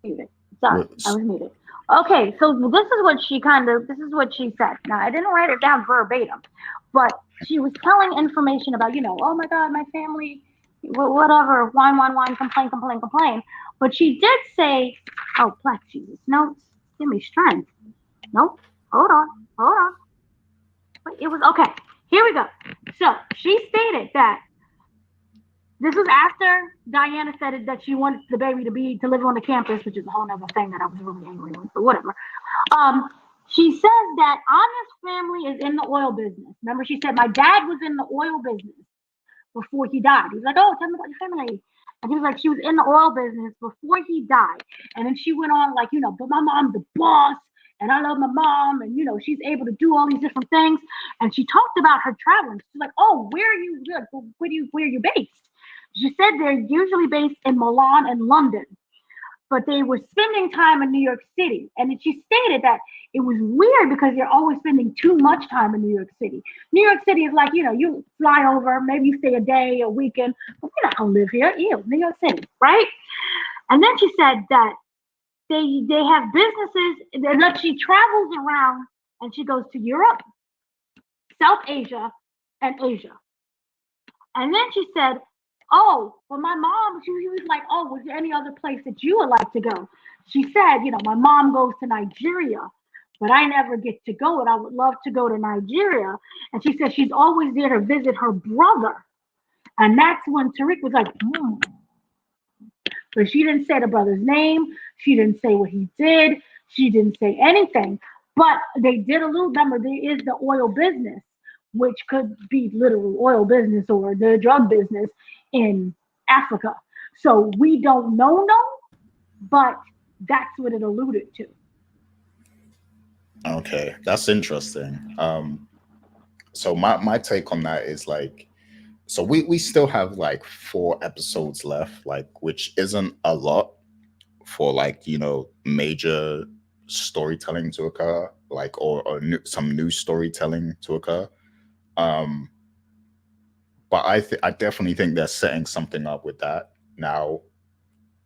Sorry, I was muted. Okay, so this is what she said. Now, I didn't write it down verbatim, but she was telling information about, oh my God, my family, whatever, whine, complain. But she did say, oh, Black Jesus, notes, give me strength. Nope, hold on. Wait, it was, okay, here we go. So she stated that this was after Diana said that she wanted the baby to live on the campus, which is a whole other thing that I was really angry with, but whatever. She says that Anya's family is in the oil business. Remember, she said, my dad was in the oil business before he died. He was like, oh, tell me about your family. And he was like, she was in the oil business before he died. And then she went on like, but my mom's the boss, and I love my mom, and she's able to do all these different things. And she talked about her traveling. She's like, oh, where are you based? She said they're usually based in Milan and London, but they were spending time in New York City. And then she stated that it was weird because they're always spending too much time in New York City. New York City is like, you fly over, maybe you stay a day, a weekend, but you're not going to live here. Ew, New York City, right? And then she said that they have businesses, that she travels around and she goes to Europe, South Asia, and Asia. And then she said, oh, well, my mom, she was like, oh, was there any other place that you would like to go? She said, my mom goes to Nigeria, but I never get to go, and I would love to go to Nigeria. And she said she's always there to visit her brother. And that's when Tariq was like, But she didn't say the brother's name. She didn't say what he did. She didn't say anything. But they did a little, remember, there is the oil business, which could be literal oil business or the drug business in Africa. So we don't know, but that's what it alluded to. Okay, that's interesting. So my take on that is like, so we still have like 4 episodes left, like, which isn't a lot for like, major storytelling to occur, like, or some new storytelling to occur. But I definitely think they're setting something up with that. Now,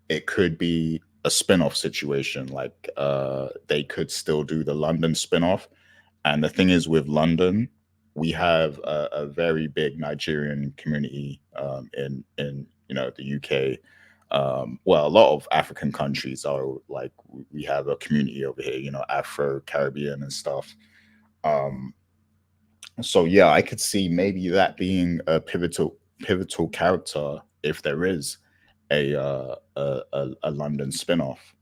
it could be a spin-off situation, like they could still do the London spin-off. And the thing is, with London, we have a very big Nigerian community in the UK. Well, a lot of African countries are like, we have a community over here, Afro Caribbean and stuff. So yeah, I could see maybe that being a pivotal character if there is a London spin-off.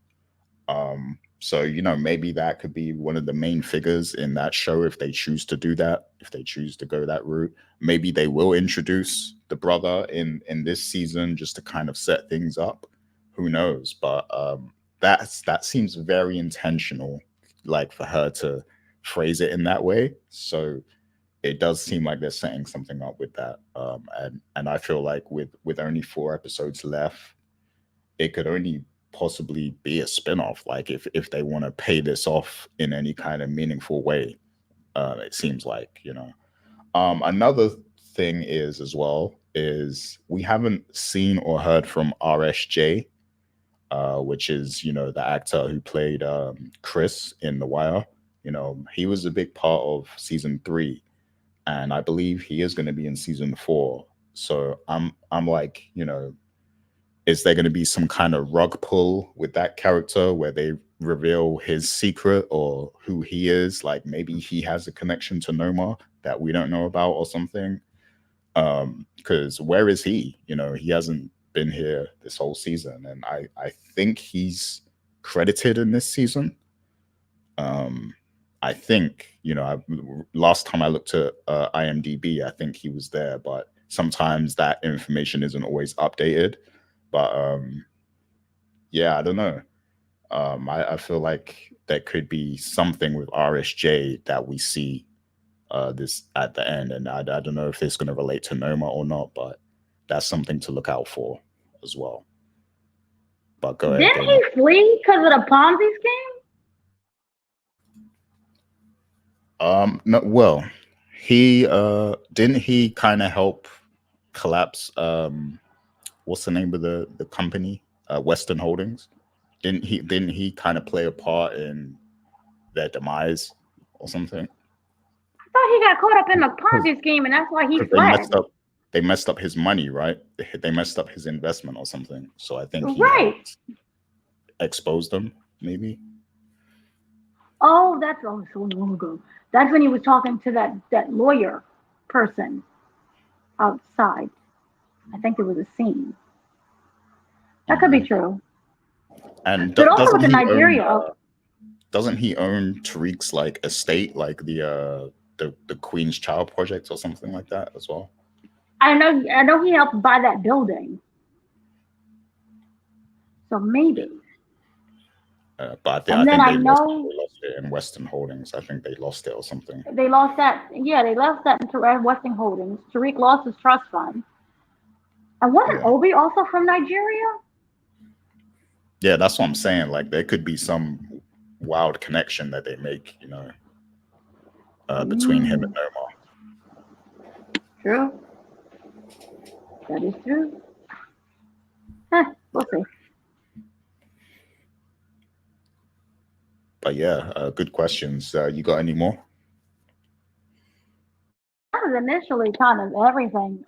So maybe that could be one of the main figures in that show if they choose to do that, if they choose to go that route. Maybe they will introduce the brother in this season just to kind of set things up. Who knows? But that seems very intentional, like for her to phrase it in that way. So it does seem like they're setting something up with that. And I feel like with only 4 episodes left, it could only possibly be a spin-off, like if they want to pay this off in any kind of meaningful way. It seems like, another thing is as well is we haven't seen or heard from RSJ, which is the actor who played Chris in The Wire. He was a big part of season 3, and I believe he is going to be in season 4. So I'm like, is there going to be some kind of rug pull with that character where they reveal his secret or who he is? Like maybe he has a connection to Noma that we don't know about or something. Because where is he? He hasn't been here this whole season, and I think he's credited in this season. I think, last time I looked at IMDb, I think he was there, but sometimes that information isn't always updated. But yeah, I don't know. I feel like there could be something with RSJ that we see this at the end, and I don't know if it's going to relate to Noma or not, but that's something to look out for as well. But go ahead. Didn't he flee because of the Ponzi scheme? No, well, he didn't he kind of help collapse what's the name of the company? Western Holdings. Didn't he kind of play a part in their demise or something? I thought he got caught up in the Ponzi scheme, and that's why he fled. They messed up his money, right? They messed up his investment or something. So I think he exposed them, maybe. Oh, that's so long ago. That's when he was talking to that lawyer person outside. I think there was a scene. That could be true. And but also with the Nigeria, doesn't he own Tariq's like estate, like the Queen's Child Project or something like that as well? I know he helped buy that building. So maybe. But I think they lost it in Western Holdings. I think they lost it or something. They lost that. Yeah, they lost that in Western Holdings. Tariq lost his trust fund. And wasn't Obi also from Nigeria? Yeah, that's what I'm saying. Like there could be some wild connection that they make, between him and Noma. True. That is true. We'll see. But yeah, good questions. You got any more? That was initially kind of everything.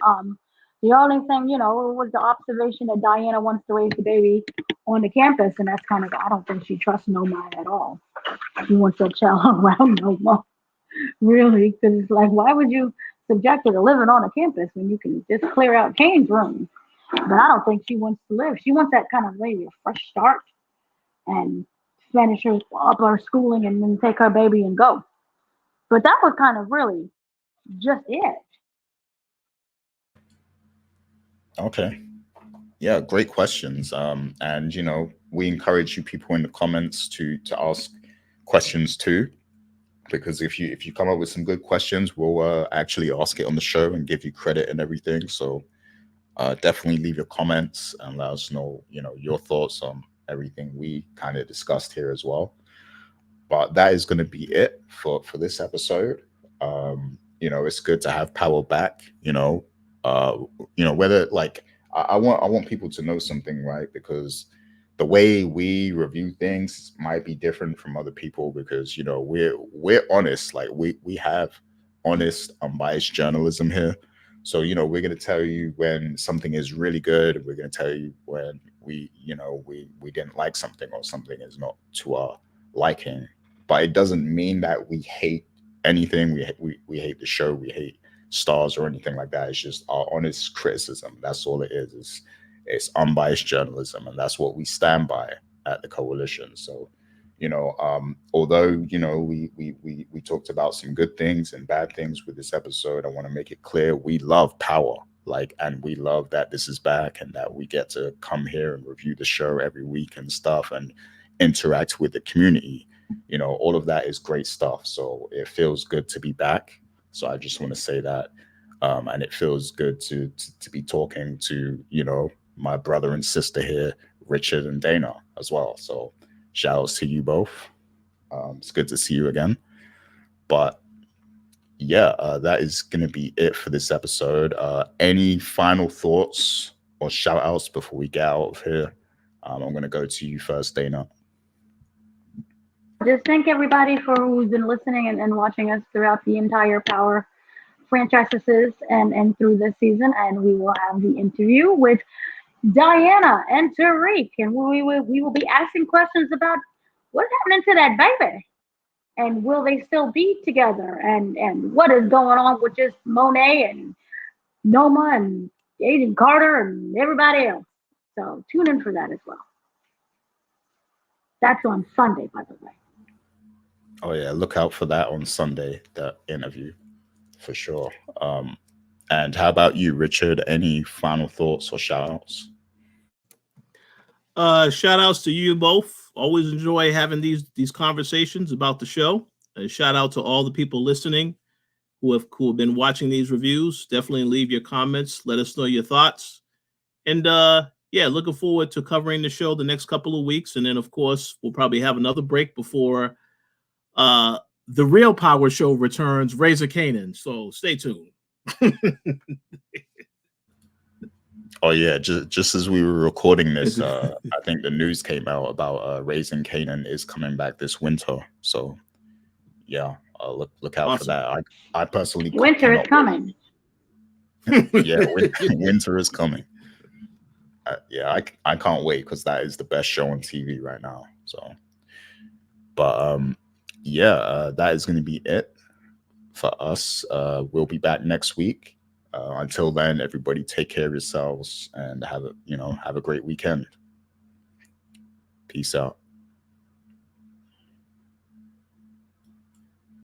The only thing, was the observation that Diana wants to raise the baby on the campus, and that's kind of, I don't think she trusts Noma at all. She wants that child around Noma, really, because it's like, why would you subject her to living on a campus when you can just clear out Kane's room? But I don't think she wants to live. She wants that kind of maybe a fresh start and finish up her schooling and then take her baby and go. But that was kind of really just it. Okay. Yeah, great questions. And we encourage you people in the comments to ask questions too, because if you come up with some good questions, we'll actually ask it on the show and give you credit and everything. So definitely leave your comments and let us know, your thoughts on everything we kind of discussed here as well. But that is going to be it for this episode. It's good to have Power back. Whether like I want people to know something, right? Because the way we review things might be different from other people, because we're honest. Like we have honest, unbiased journalism here. So we're going to tell you when something is really good. We're going to tell you when we didn't like something, or something is not to our liking. But it doesn't mean that we hate anything. We hate the show. We hate stars or anything like that. It's just our honest criticism. That's all it is. It's unbiased journalism, and that's what we stand by at the Coalition. So, although we talked about some good things and bad things with this episode, I want to make it clear we love Power, and we love that this is back and that we get to come here and review the show every week and stuff and interact with the community. All of that is great stuff. So it feels good to be back. So I just want to say that, and it feels good to be talking to my brother and sister here, Richard and Dana, as well. So shout outs to you both. It's good to see you again. But yeah, that is going to be it for this episode. Any final thoughts or shout outs before we get out of here? I'm going to go to you first, Dana. Just thank everybody for who's been listening and watching us throughout the entire Power franchises and through this season. And we will have the interview with Diana and Tariq, and we will be asking questions about what's happening to that baby, and will they still be together, and what is going on with just Monet and Noma and Aiden Carter and everybody else. So tune in for that as well. That's on Sunday, by the way. Oh yeah, look out for that on Sunday, that interview, for sure. And how about you, Richard? Any final thoughts or shout outs? Shout outs to you both. Always enjoy having these conversations about the show. Shout out to all the people listening who have been watching these reviews. Definitely leave your comments. Let us know your thoughts. And yeah, looking forward to covering the show the next couple of weeks. And then, of course, we'll probably have another break before the real Power Show returns, Razor Kanan. So stay tuned. Oh yeah, just as we were recording this, I think the news came out about Raising Canaan is coming back this winter. So yeah, look out for that. I personally winter is coming. Yeah, winter is coming. Yeah, I can't wait because that is the best show on TV right now. So, but yeah, that is going to be it for us. We'll be back next week. Until then, everybody take care of yourselves and have a great weekend. Peace out.